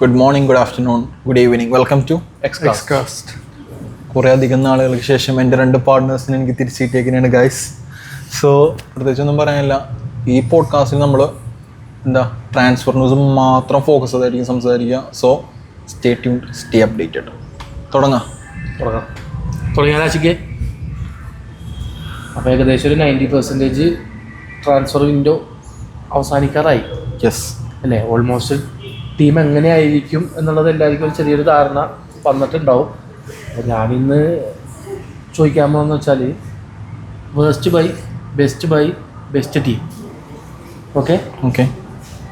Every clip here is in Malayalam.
Good morning, good afternoon, good evening. Welcome to excast. കുറേ അധികം നാളുകൾക്ക് ശേഷം എൻ്റെ 2 പാർട്ട്നേഴ്സിനെ എനിക്ക് തിരിച്ചിട്ടേക്കാണ് ഗൈസ്. സോ പ്രത്യേകിച്ചൊന്നും പറയാനില്ല. ഈ പോഡ്കാസ്റ്റിൽ നമ്മൾ ട്രാൻസ്ഫർ ന്യൂസ് മാത്രം ഫോക്കസ് ചെയ്തായിരിക്കും സംസാരിക്കുക. So stay tuned, stay updated. തുടങ്ങാം. ആശിക്ക്. അപ്പോൾ ഏകദേശം ഒരു 90% ട്രാൻസ്ഫർ വിൻഡോ അവസാനിക്കാറായി. യെസ് അല്ലേ? ഓൾമോസ്റ്റ് ടീം എങ്ങനെയായിരിക്കും എന്നുള്ളത് എല്ലാവർക്കും ഒരു ചെറിയൊരു ധാരണ വന്നിട്ടുണ്ടാവും. അപ്പോൾ ഞാനിന്ന് ചോദിക്കാൻ പോകുന്നത് വെച്ചാൽ worst buy, best buy, best team. Okay.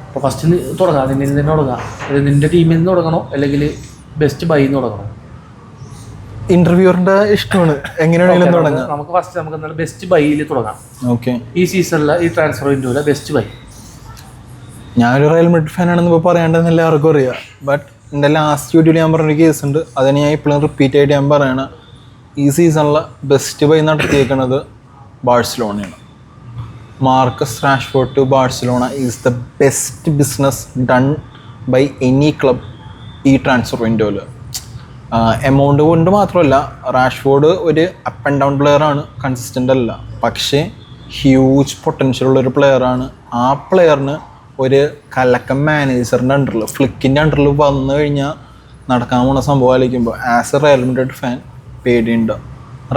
അപ്പോൾ ഫസ്റ്റ് തുടങ്ങാം. നിന്നിൽ നിന്ന് തുടങ്ങാം. അത് നിൻ്റെ ടീമിൽ നിന്ന് തുടങ്ങണോ അല്ലെങ്കിൽ ബെസ്റ്റ് ബൈ നിന്ന് തുടങ്ങണോ? ഇന്റർവ്യൂറിന്റെ ഇഷ്ടമാണ്, എങ്ങനെയാണെങ്കിലും തുടങ്ങാം. നമുക്ക് ഫസ്റ്റ് എന്തായാലും ബെസ്റ്റ് ബൈയിൽ തുടങ്ങാം. ഓക്കെ. ഈ സീസണിലെ ഈ ട്രാൻസ്ഫർ വിൻഡോയിലെ ബെസ്റ്റ് ബൈ. ഞാനൊരു റയൽ മാഡ്രിഡ് ഫാനാണെന്ന് ഇപ്പോൾ പറയേണ്ടതെന്ന് എല്ലാവർക്കും അറിയാം. ബട്ട് എൻ്റെ ലാസ്റ്റ് വീഡിയോയിൽ ഞാൻ പറഞ്ഞൊരു കേസ് ഉണ്ട്, അതിന് ഞാൻ ഇപ്പോഴും റിപ്പീറ്റ് ആയിട്ട് ഞാൻ പറയണം. ഈ സീസണിലെ ബെസ്റ്റ് ബൈ നടത്തിയേക്കുന്നത് ബാഴ്സലോണയാണ്. Marcus Rashford to Barcelona is the best business done by any club ഈ ട്രാൻസ്ഫർ വിൻഡോയിൽ. എമൗണ്ട് കൊണ്ട് മാത്രമല്ല, റാഷ്ഫോർഡ് ഒരു അപ്പ് ആൻഡ് ഡൗൺ പ്ലെയറാണ്, കൺസിസ്റ്റൻ്റ് അല്ല. പക്ഷേ ഹ്യൂജ് പൊട്ടൻഷ്യൽ ഉള്ളൊരു പ്ലെയറാണ്. ആ പ്ലെയറിന് ഒരു കലക്കം മാനേജറിൻ്റെ അണ്ടറിൽ, ഫ്ലിക്കിൻ്റെ അണ്ടറിൽ വന്നു കഴിഞ്ഞാൽ നടക്കാൻ പോണ സംഭവം ആലോചിക്കുമ്പോൾ as A Real Madrid fan പേടിയുണ്ട്.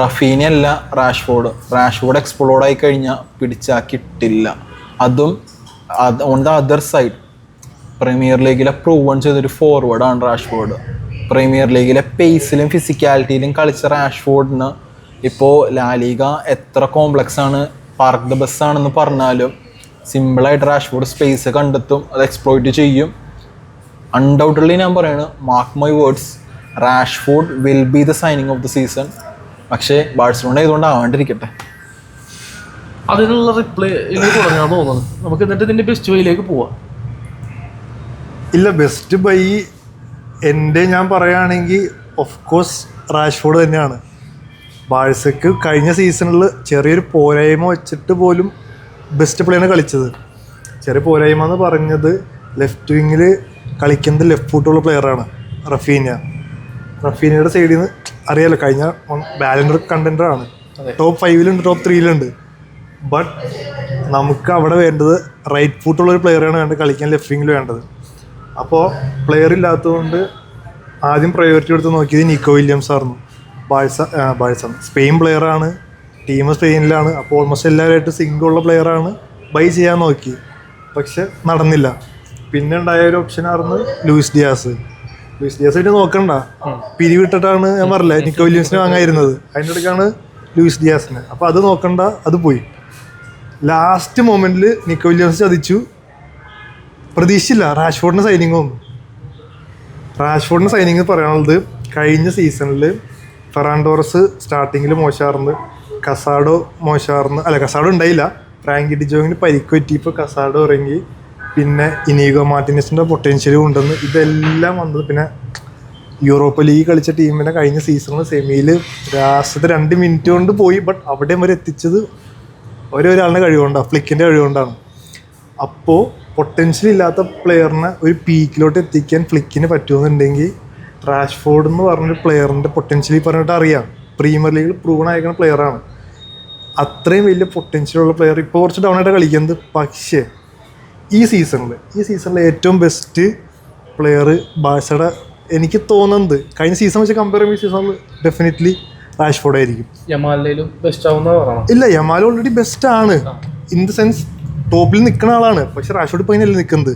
റഫീനല്ല റാഷ്ഫോർഡ് എക്സ്പ്ലോർഡ് ആയി കഴിഞ്ഞാൽ പിടിച്ചാക്കിയിട്ടില്ല. അതും on the other side premier ലീഗിലെ പ്രൂവൺ ചെയ്തൊരു ഫോർവേഡാണ് റാഷ്ഫോർഡ്. പ്രീമിയർ ലീഗിലെ പേസിലും ഫിസിക്കാലിറ്റിയിലും കളിച്ച റാഷ്ഫോർഡിന് ഇപ്പോൾ ലാലിഗ എത്ര കോംപ്ലക്സ് ആണ്, പാർക്ക് ദ ബസ് ആണെന്ന് പറഞ്ഞാലും സിമ്പിളായിട്ട് റാഷ്ഫോർഡ് സ്പേസ് കണ്ടെത്തും, അത് എക്സ്പ്ലോയിറ്റ് ചെയ്യും. അൺഡൗട്ടഡ്ലി ഞാൻ പറയാണ്, mark my words, Rashford will be the signing off the season. പക്ഷേ ബാഴ്സലോണ ഇതുകൊണ്ട് ആവാണ്ടിരിക്കട്ടെ. അതിനുള്ള റിപ്ലൈ തുടങ്ങാൻ തോന്നുന്നത്. നമുക്ക് എന്നിട്ട് ഇതിൻ്റെ ബെസ്റ്റ് ബൈയിലേക്ക് പോവാം. ഇല്ല, ബെസ്റ്റ് ബൈ എൻ്റെ ഞാൻ പറയുകയാണെങ്കിൽ ഓഫ് കോഴ്സ് റാഷ്ഫോർഡ് തന്നെയാണ്. ബാഴ്സയ്ക്ക് കഴിഞ്ഞ സീസണിൽ ചെറിയൊരു പോരായ്മ വെച്ചിട്ട് പോലും ബെസ്റ്റ് പ്ലെയറാണ് കളിച്ചത്. ചെറിയ പോരായ്മ എന്ന് പറഞ്ഞത് ലെഫ്റ്റ് വിങ്ങിൽ കളിക്കുന്നത് ലെഫ്റ്റ് ഫുട്ടുള്ള പ്ലെയറാണ് റഫീനയുടെ സൈഡിൽ നിന്ന് അറിയാലോ, കഴിഞ്ഞ ബാലൻഡർ കണ്ടൻഡറാണ്. ടോപ്പ് 5 ടോപ്പ് 3 ബട്ട് നമുക്ക് അവിടെ വേണ്ടത് റൈറ്റ് ഫുട്ടുള്ളൊരു പ്ലെയറാണ് വേണ്ടത്, കളിക്കാൻ ലെഫ്റ്റ് വിങ്ങിൽ വേണ്ടത്. അപ്പോൾ പ്ലെയർ ഇല്ലാത്തതുകൊണ്ട് ആദ്യം പ്രയോറിറ്റി എടുത്ത് നോക്കിയത് നിക്കോ വില്യംസ് ആയിരുന്നു. ബാഴ്സ സ്പെയിൻ പ്ലെയറാണ്, ടീം സ്പെയിനിലാണ്. അപ്പോൾ ഓൾമോസ്റ്റ് എല്ലാവരുമായിട്ട് സിങ്കുള്ള പ്ലെയറാണ്, ബൈ ചെയ്യാൻ നോക്കി. പക്ഷെ നടന്നില്ല. പിന്നെ ഉണ്ടായ ഒരു ഓപ്ഷനായിരുന്നു ലൂയിസ് ഡിയാസ് ആയിട്ട് നോക്കണ്ട, പിരിവിട്ടിട്ടാണ് ഞാൻ പറഞ്ഞില്ല നിക്കോ വില്യംസിനെ വാങ്ങായിരുന്നത്. അതിൻ്റെ ഇടയ്ക്കാണ് ലൂയിസ് ഡിയാസിനെ. അപ്പോൾ അത് നോക്കണ്ട, അത് പോയി. ലാസ്റ്റ് മൊമെൻറ്റിൽ നിക്കോ വില്യംസ് ചതിച്ചു. പ്രതീക്ഷിച്ചില്ല റാഷ്ഫോർഡിൻ്റെ സൈനിങ് പറയാനുള്ളത്, കഴിഞ്ഞ സീസണിൽ ഫെറാൻ ടോറസ് സ്റ്റാർട്ടിങ്ങിൽ മോശമായിരുന്നു, കസാഡോ ഉണ്ടായില്ല. ഫ്രാങ്കി ഡിജോങ്ങിന് പരിക്ക് പറ്റിയപ്പോൾ കസാഡോ ഇറങ്ങി. പിന്നെ ഇനീഗോ മാർട്ടിനസിൻ്റെ പൊട്ടൻഷ്യലും ഉണ്ടെന്ന് ഇതെല്ലാം വന്നത്. പിന്നെ യൂറോപ്പ ലീഗ് കളിച്ച ടീമിനെ കഴിഞ്ഞ സീസണിൽ സെമിയിൽ ലാസ്റ്റത്തെ 2 മിനിറ്റ് കൊണ്ട് പോയി. ബട്ട് അവിടെ വരെ എത്തിച്ചത് ഒരാളുടെ കഴിവുകൊണ്ടാണ്, ഫ്ലിക്കിൻ്റെ കഴിവുകൊണ്ടാണ്. അപ്പോൾ പൊട്ടൻഷ്യൽ ഇല്ലാത്ത പ്ലെയറിനെ ഒരു പീക്കിലോട്ട് എത്തിക്കാൻ ഫ്ലിക്കിന് പറ്റുമെന്നുണ്ടെങ്കിൽ റാഷ്ഫോർഡ് എന്ന് പറഞ്ഞൊരു പ്ലെയറിൻ്റെ പൊട്ടൻഷ്യൽ പറഞ്ഞിട്ട് അറിയാം. പ്രീമിയർ ലീഗിൽ പ്രൂവൺ ആയിരിക്കുന്ന പ്ലെയറാണ്. അത്രയും വലിയ പൊട്ടൻഷ്യലുള്ള പ്ലെയർ ഇപ്പോൾ കുറച്ച് ഡൗൺ ആയിട്ട് കളിക്കുന്നത്. പക്ഷേ ഈ സീസണിൽ ഏറ്റവും ബെസ്റ്റ് പ്ലെയർ ബാഴ്സയുടെ എനിക്ക് തോന്നുന്നത് കഴിഞ്ഞ സീസൺ വെച്ച് കമ്പയർ ചെയ്യുമ്പോൾ ഈ സീസണിൽ ഡെഫിനറ്റ്ലി റാഷ്ഫോർഡ് ആയിരിക്കും. ഇല്ല, യമാൽ ഓൾറെഡി ബെസ്റ്റാണ്. ഇൻ ദ സെൻസ് ടോപ്പിൽ നിൽക്കുന്ന ആളാണ്. പക്ഷെ റാഷ്ഫോർഡ് ഇപ്പോൾ അതിനല്ല നിൽക്കുന്നത്.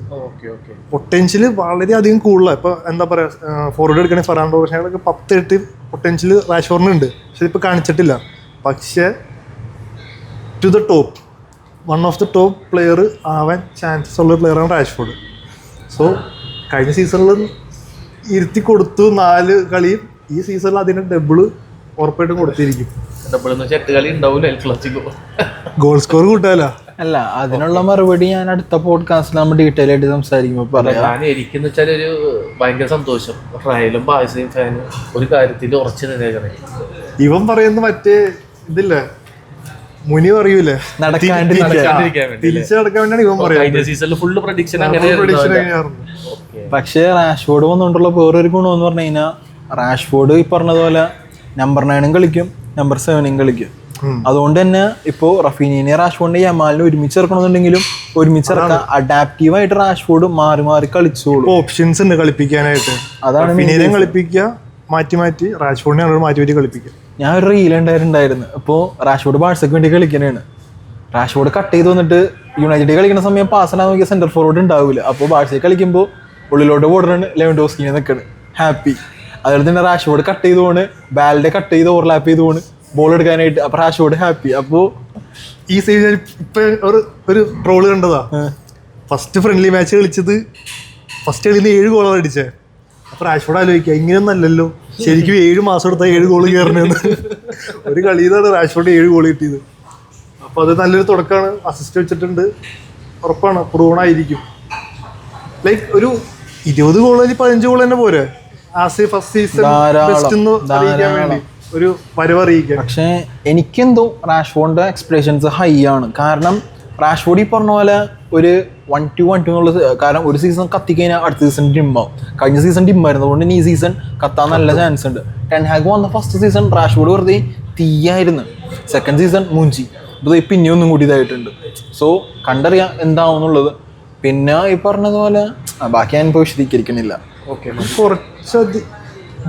പൊട്ടൻഷ്യൽ വളരെയധികം കൂടുതലാണ്. ഇപ്പോൾ എന്താ പറയുക, ഫോർവേഡ് എടുക്കണേ ഫെറാൻ ടോറസിനൊക്കെ 10-8 പൊട്ടൻഷ്യൽ റാഷ്ഫോർഡിനുണ്ട്. പക്ഷെ ഇപ്പോൾ കാണിച്ചിട്ടില്ല. പക്ഷേ to the top, one of the top player ആവാൻ ചാൻസസ് ഉള്ള പ്ലെയറാണ് റാഷ്ഫോർഡ്. സോ കഴിഞ്ഞ സീസണിൽ ഇരുത്തി കൊടുത്തു 4 കളിയും. ഈ സീസണിൽ അതിന് ഡബിള് ഉറപ്പായിട്ടും കൊടുത്തിരിക്കും. Goal score Koottala. അല്ല, അതിനുള്ള മറുപടി ഞാൻ അടുത്ത പോഡ്കാസ്റ്റിൽ നമ്മൾ ഡീറ്റെയിൽ ആയിട്ട് സംസാരിക്കുമ്പോൾ പറയാം. എനിക്കെന്ന് വെച്ചാൽ ഒരു ഭയങ്കര സന്തോഷം, റയലും ബാഴ്സയും ഫാനും ഒരു കാര്യത്തിൽ ഉറച്ചു നിന്നേക്കണേ. ഇവൻ പറയുന്ന മറ്റേ ഇതില്ലേ, മുനി പറയൂലേ, തിരിച്ചു നടക്കാൻ വേണ്ടിയാണ് ഇവൻ പറയുന്നത്. പക്ഷേ റാഷ്ഫോർഡ് വന്നുകൊണ്ടുള്ള വേറൊരു ഗുണമെന്ന് പറഞ്ഞു കഴിഞ്ഞാൽ റാഷ്ഫോർഡ് ഈ പറഞ്ഞതുപോലെ നമ്പർ 9 കളിക്കും, നമ്പർ 7 കളിക്കും. അതുകൊണ്ട് തന്നെ ഇപ്പോൾ റഫീനിയെ റാഷ്ഫോർഡിനെ യമാലിനെ ഒരുമിച്ച് ഇറക്കണമെന്നുണ്ടെങ്കിലും ഒരുമിച്ച് ഇറക്കാം. അഡാപ്റ്റീവായിട്ട് റാഷ്ഫോർഡ് മാറി മാറി കളിച്ചോളൂ. ഓപ്ഷൻസ് ഉണ്ട് കളിപ്പിക്കാനായിട്ട്. അതാണ് റഫീനിയെ കളിപ്പിക്കുക, മാറ്റി റാഷ്ഫോർഡിനെ മാറ്റി കളിപ്പിക്കുക. ഞാൻ ഒരു റീൽ ഉണ്ടായിട്ടുണ്ടായിരുന്നു. ഇപ്പോൾ റാഷ്ഫോർഡ് ബാഴ്സയ്ക്ക് വേണ്ടി കളിക്കണേണ്. റാഷ്ഫോർഡ് കട്ട് ചെയ്ത് വന്നിട്ട് യുണൈറ്റഡിൽ കളിക്കുന്ന സമയം പാസ്സാൻ നോക്കിയ സെന്റർ ഫോർവേഡ് ഉണ്ടാവില്ല. അപ്പോൾ ബാഴ്സയിൽ കളിക്കുമ്പോൾ ഉള്ളിലോട്ട് ഓടുന്നുണ്ട്, ലെവൻഡോസ്കിനെ നിൽക്കണ് ഹാപ്പി. അതുപോലെ തന്നെ റാഷ്ഫോർഡ് കട്ട് ചെയ്ത് പോണ്, ബാൽഡെ കട്ട് ചെയ്ത് ഓവർലാപ്പ് ചെയ്ത് പോണ് ബോൾ എടുക്കാനായിട്ട്. അപ്പോൾ റാഷ്ഫോർഡ് ഹാപ്പി. അപ്പോൾ ഈ സീസൺ ഇപ്പൊ ഒരു ട്രോള് കണ്ടതാ. ഫസ്റ്റ് ഫ്രണ്ട്ലി മാച്ച് കളിച്ചത് ഫസ്റ്റ് കളിയിൽ 7 ഗോളാണ് അടിച്ചത്. അപ്പൊ റാഷ്ഫോർഡ് ആലോചിക്കുക, ഇങ്ങനെയൊന്നല്ലല്ലോ ശരിക്കും 7 മാസം എടുത്താൽ 7 ഗോള് കയറണമെന്ന്. ഒരു കളിയിലാണ് റാഷ്ഫോർഡ് 7 ഗോൾ കിട്ടിയത്. അപ്പൊ അത് നല്ലൊരു തുടക്കമാണ്. അസിസ്റ്റ് വെച്ചിട്ടുണ്ട്, ഉറപ്പാണ് പ്രൂൺ ആയിരിക്കും. ലൈക്ക് ഒരു 20 ഗോൾ 15 ഗോൾ തന്നെ പോരെ ആസ് ഫസ്റ്റ് സീസൺ ബെസ്റ്റ് എന്ന് അറിയിക്കാൻ വേണ്ടി, ഒരു വരവറിയിക്കാൻ. പക്ഷേ എനിക്കെന്തോ റാഷ്ഫോർഡിന്റെ എക്സ്പെക്ടേഷൻസ് ഹൈ ആണ്. കാരണം റാഷ്ഫോർഡ് ഈ പറഞ്ഞ പോലെ ഒരു 1-2 എന്നുള്ള, കാരണം ഒരു സീസൺ കത്തിക്കഴിഞ്ഞാൽ അടുത്ത സീസൺ ഡിമ്മാവും. കഴിഞ്ഞ സീസൺ ഡിമ്മായിരുന്നു, അതുകൊണ്ട് തന്നെ ഈ സീസൺ കത്താൻ നല്ല ചാൻസ് ഉണ്ട്. ടെൻ ഹാഗ് വന്ന ഫസ്റ്റ് സീസൺ റാഷ്ഫോർഡ് വെറുതെ തീയായിരുന്നു. സെക്കൻഡ് സീസൺ മൂഞ്ചി, ഇത് പിന്നെ ഒന്നും കൂടി ഇതായിട്ടുണ്ട്. സോ കണ്ടറിയാം എന്താവും എന്നുള്ളത്. പിന്നെ ഈ പറഞ്ഞതുപോലെ ബാക്കി ഞാൻ ഇപ്പോൾ വിശദീകരിക്കണില്ല. കുറച്ചധികം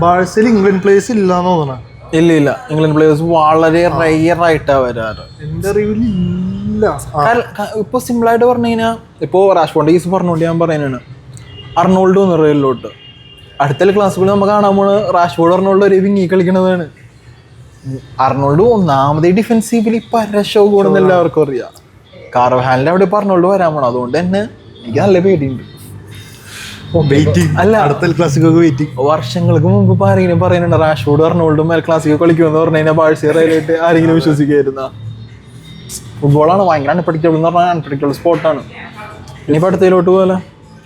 ബാഴ്സയിൽ ഇംഗ്ലണ്ട് പ്ലേയേഴ്സ് ഇല്ലാന്ന് തോന്നണം. ഇല്ല, ഇംഗ്ലണ്ട് പ്ലേയേഴ്സ് വളരെ റയർ ആയിട്ടാണ് വരാറ്. എന്റെ അറിവിൽ ഇല്ല. ഇപ്പോൾ സിമ്പിളായിട്ട് പറഞ്ഞു കഴിഞ്ഞാൽ ഇപ്പോൾ റാഷ്ഫോർഡിന്റെ കേസ് പറഞ്ഞുകൊണ്ട് ഞാൻ പറയുന്നതാണ്, അർണോൾഡ് വന്നു റയലിലോട്ട്. അടുത്ത ക്ലാസ്സുകൾ നമുക്ക് കാണാൻ പോണ് റാഷ്ഫോർഡ് അർണോൾഡ് ഒരു വിങ്ങി കളിക്കണതാണ്. അർണോൾഡ് ഒന്നാമതേ ഡിഫെൻസീവിൽ പരശോ കൂടുന്ന എല്ലാവർക്കും അറിയാം. കാർവഹാലിന്റെ അവിടെ അർണോൾഡ് വരാൻ പോണം. അതുകൊണ്ട് തന്നെ എനിക്ക് നല്ല പേടിയുണ്ട്. അല്ല, അടുത്ത ക്ലാസ്സിക്കൊക്കെ വെയിറ്റിംഗ്. വർഷങ്ങൾക്ക് മുമ്പ് ഇപ്പോൾ ആരെങ്കിലും പറയുന്നുണ്ട് റാഷ്ഫോർഡ് അർണോൾഡും മേൽ ക്ലാസ്സിക്ക് കളിക്കുമെന്ന് പറഞ്ഞു കഴിഞ്ഞാൽ ബാഴ്സയായിട്ട് ആരെങ്കിലും വിശ്വസിക്കായിരുന്ന? ഫുട്ബോളാണ് ഭയങ്കര അൺപ്രഡിക്റ്റബിൾ എന്ന് പറഞ്ഞാൽ അൺപ്രഡിക്റ്റബിൾ സ്പോർട്ടാണ്. ഇനിയിപ്പോൾ അടുത്തതിലോട്ട് പോലെ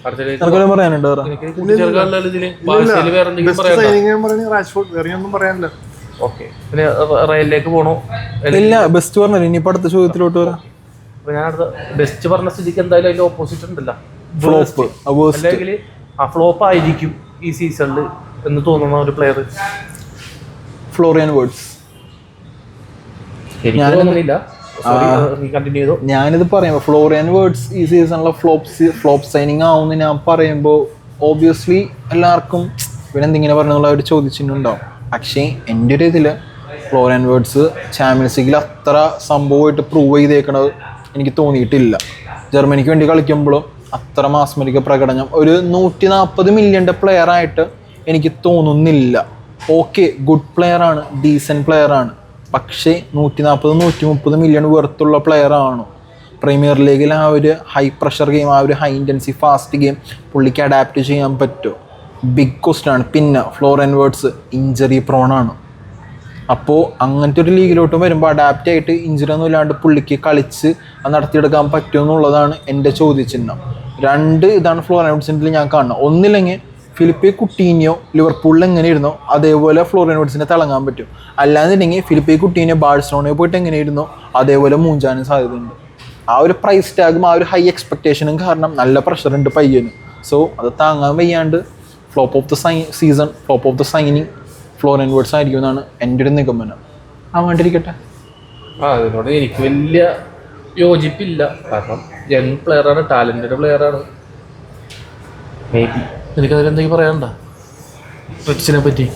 ആർക്കെങ്കിലും പറയാനുണ്ടോ? റയലിലേക്ക് പോണോ? ഇല്ല, ബെസ്റ്റ് പറഞ്ഞല്ലോ. ഇനിയിപ്പോൾ അടുത്ത ചോദ്യത്തിലോട്ട് വരാം. ഞാൻ അടുത്ത ബെസ്റ്റ് പറഞ്ഞ സ്ഥിതിക്ക് എന്തായാലും അതിന്റെ ഓപ്പോസിറ്റ് ഉണ്ടല്ലോ, ഫ്ലോപ്പ്. അല്ലെങ്കിൽ ആ ഫ്ലോപ്പ് ആയിരിക്കും ഈ സീസണിൽ എന്ന് തോന്നുന്ന ഒരു പ്ലെയർ. Florian words. ഞാനിത് പറയുമ്പോൾ ഫ്ലോറിയൻ വേർഡ്സ് ഈ സീസണിലെ ഫ്ലോപ്പ് സൈനിങ് ആവുമെന്ന് ഞാൻ പറയുമ്പോൾ ഓബിയസ്ലി എല്ലാവർക്കും പിന്നെ എന്തിങ്ങനെ പറഞ്ഞുള്ള ഒരു ചോദിച്ചിട്ടുണ്ടാവും. പക്ഷേ എൻ്റെ ഒരു ഇതിൽ ഫ്ലോറിയൻ വേർഡ്സ് ചാമ്പ്യൻസ് ലീഗിൽ അത്ര സംഭവമായിട്ട് പ്രൂവ് ചെയ്തേക്കണത് എനിക്ക് തോന്നിയിട്ടില്ല. ജർമ്മനിക്ക് വേണ്ടി കളിക്കുമ്പോഴും അത്ര മാസ്മരിക പ്രകടനം ഒരു 140 മില്യൻ്റെ പ്ലെയറായിട്ട് എനിക്ക് തോന്നുന്നില്ല. ഓക്കെ, ഗുഡ് പ്ലെയറാണ്, ഡീസൻറ്റ് പ്ലെയറാണ്. പക്ഷേ 140-130 മില്യൺ വെറുത്തുള്ള പ്ലെയറാണോ? പ്രീമിയർ ലീഗിൽ ആ ഒരു ഹൈ പ്രഷർ ഗെയിം, ആ ഒരു ഹൈ ഇൻറ്റൻസി ഫാസ്റ്റ് ഗെയിം പുള്ളിക്ക് അഡാപ്റ്റ് ചെയ്യാൻ പറ്റുമോ? ബിഗ് ക്വസ്റ്റ്യൻ ആണ്. പിന്നെ ഫ്ലോറിയൻ വേർഡ്സ് ഇഞ്ചറി പ്രോണാണ്. അപ്പോൾ അങ്ങനത്തെ ഒരു ലീഗിലോട്ട് വരുമ്പോൾ അഡാപ്റ്റ് ആയിട്ട് ഇഞ്ചറി ഒന്നും ഇല്ലാണ്ട് പുള്ളിക്ക് കളിച്ച് അത് നടത്തിയെടുക്കാൻ പറ്റുമെന്നുള്ളതാണ് എൻ്റെ ചോദ്യചിഹ്നം. ഇതാണ് ഫ്ലോറിയൻ വേർഡ്സിൻ്റെ ഞാൻ കാണുന്നത്. ഒന്നില്ലെങ്കിൽ ഫിലിപ്പെ കുട്ടീനിയോ ലിവർപൂളിൽ എങ്ങനെ ഇരുന്നോ അതേപോലെ ഫ്ലോറിയൻ വേർഡ്സിനെ തിളങ്ങാൻ പറ്റും. അല്ലാന്നുണ്ടെങ്കിൽ ഫിലിപ്പെ കുട്ടീനിയോ ബാഴ്സലോണയിൽ പോയിട്ട് എങ്ങനെ ഇരുന്നോ അതേപോലെ മൂഞ്ചാനും സാധ്യതയുണ്ട്. ആ ഒരു പ്രൈസ് ടാഗും ആ ഒരു ഹൈ എക്സ്പെക്റ്റേഷനും കാരണം നല്ല പ്രഷറുണ്ട് പയ്യന്. സോ അത് താങ്ങാൻ വയ്യാണ്ട് flop of the season, flop of the signing Florian Wirtz ആയിരിക്കും എന്നാണ് എൻ്റെ ഒരു നിഗമനം. വേണ്ടിയിരിക്കട്ടെ. അതിനോട് എനിക്ക് വലിയ യോജിപ്പില്ല. കാരണം യങ് പ്ലെയറാണ്, ടാലൻറ്റഡ് പ്ലെയറാണ്. മേ ബി എനിക്കതിലെന്തെങ്കിലും പറയാനുണ്ടോ റെഡ്സിനെ പറ്റി?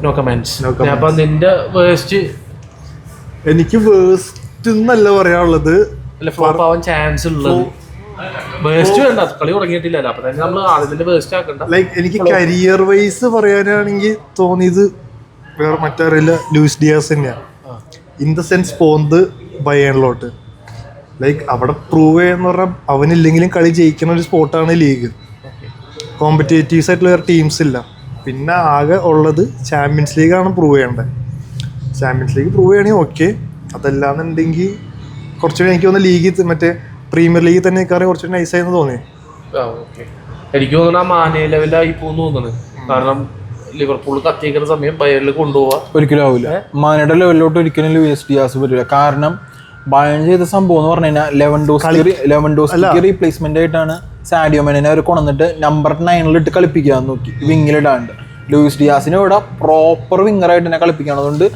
No comments. അപ്പം നിന്റെ വേസ്റ്റ്? എനിക്ക് വേസ്റ്റ് എന്നല്ല പറയാനുള്ളത്, അല്ല ഫ്ലോപ്പ് ആവാൻ ചാൻസ് ഉള്ളത്. വേസ്റ്റ് വേണ്ട, കളി തുടങ്ങിയിട്ടില്ലല്ലോ. അപ്പൊ തന്നെ നമ്മൾ ആദ്യത്തിന്റെ വേസ്റ്റ് ആക്കണ്ട. ലൈക്ക് എനിക്ക് കരിയർ വൈസ് പറയാനാണെങ്കിൽ തോന്നിയത് വേറെ മറ്ററിയില്ല, ലൂയിസ് ഡിയാസ് തന്നെയാണ്. ഇൻ ദ സെൻസ് പോകുന്നത് ബയേണിലോട്ട്. ലൈക്ക് അവിടെ പ്രൂവ് ചെയ്യാന്ന് പറഞ്ഞാൽ അവനില്ലെങ്കിലും കളി ജയിക്കുന്ന ഒരു സ്പോർട്ടാണ് ലീഗ്. കോമ്പറ്റേറ്റീവ്സ് ആയിട്ടുള്ള വേറെ ടീംസ് ഇല്ല. പിന്നെ ആകെ ഉള്ളത് ചാമ്പ്യൻസ് ലീഗാണ് പ്രൂവ് ചെയ്യേണ്ടത്. ചാമ്പ്യൻസ് ലീഗ് പ്രൂവ് ചെയ്യണമെങ്കിൽ ഓക്കെ. അതല്ലാന്നുണ്ടെങ്കിൽ കുറച്ചുകൂടി എനിക്ക് തോന്നുന്നു ലീഗിൽ മറ്റേ പ്രീമിയർ ലീഗിൽ തന്നെ നിൽക്കാറ് കുറച്ചുകൂടി നൈസായെന്ന് തോന്നി. എനിക്ക് തോന്നുന്നു ആ മാനേ ലെവലായി പോകുന്നു തോന്നുന്നു. കാരണം ലിവർപൂൾ കത്തിയേക്കുന്ന സമയം ബയറിൽ കൊണ്ടുപോവാ ഒരിക്കലും ആവില്ല. മാനയുടെ ലെവലിലോട്ട് ഒരിക്കലും ലൂയിസ് ഡിയാസ് പറ്റില്ല. കാരണം ബയൺ ചെയ്ത സംഭവം എന്ന് പറഞ്ഞു കഴിഞ്ഞാൽ ലെവൻഡോസ്കി റീപ്ലേസ്മെന്റ് ആയിട്ടാണ് സാഡിയോ മാനെ അവർ കൊണ്ടുവന്നിട്ട് നമ്പർ 9 ഇട്ട് കളിപ്പിക്കാൻ നോക്കി, വിങ്ങിലിടാണ്ട്. ലൂയിസ് ഡിയാസിനെ ഇവിടെ പ്രോപ്പർ വിങ്ങറായിട്ട് തന്നെ കളിപ്പിക്കണം. അതുകൊണ്ട്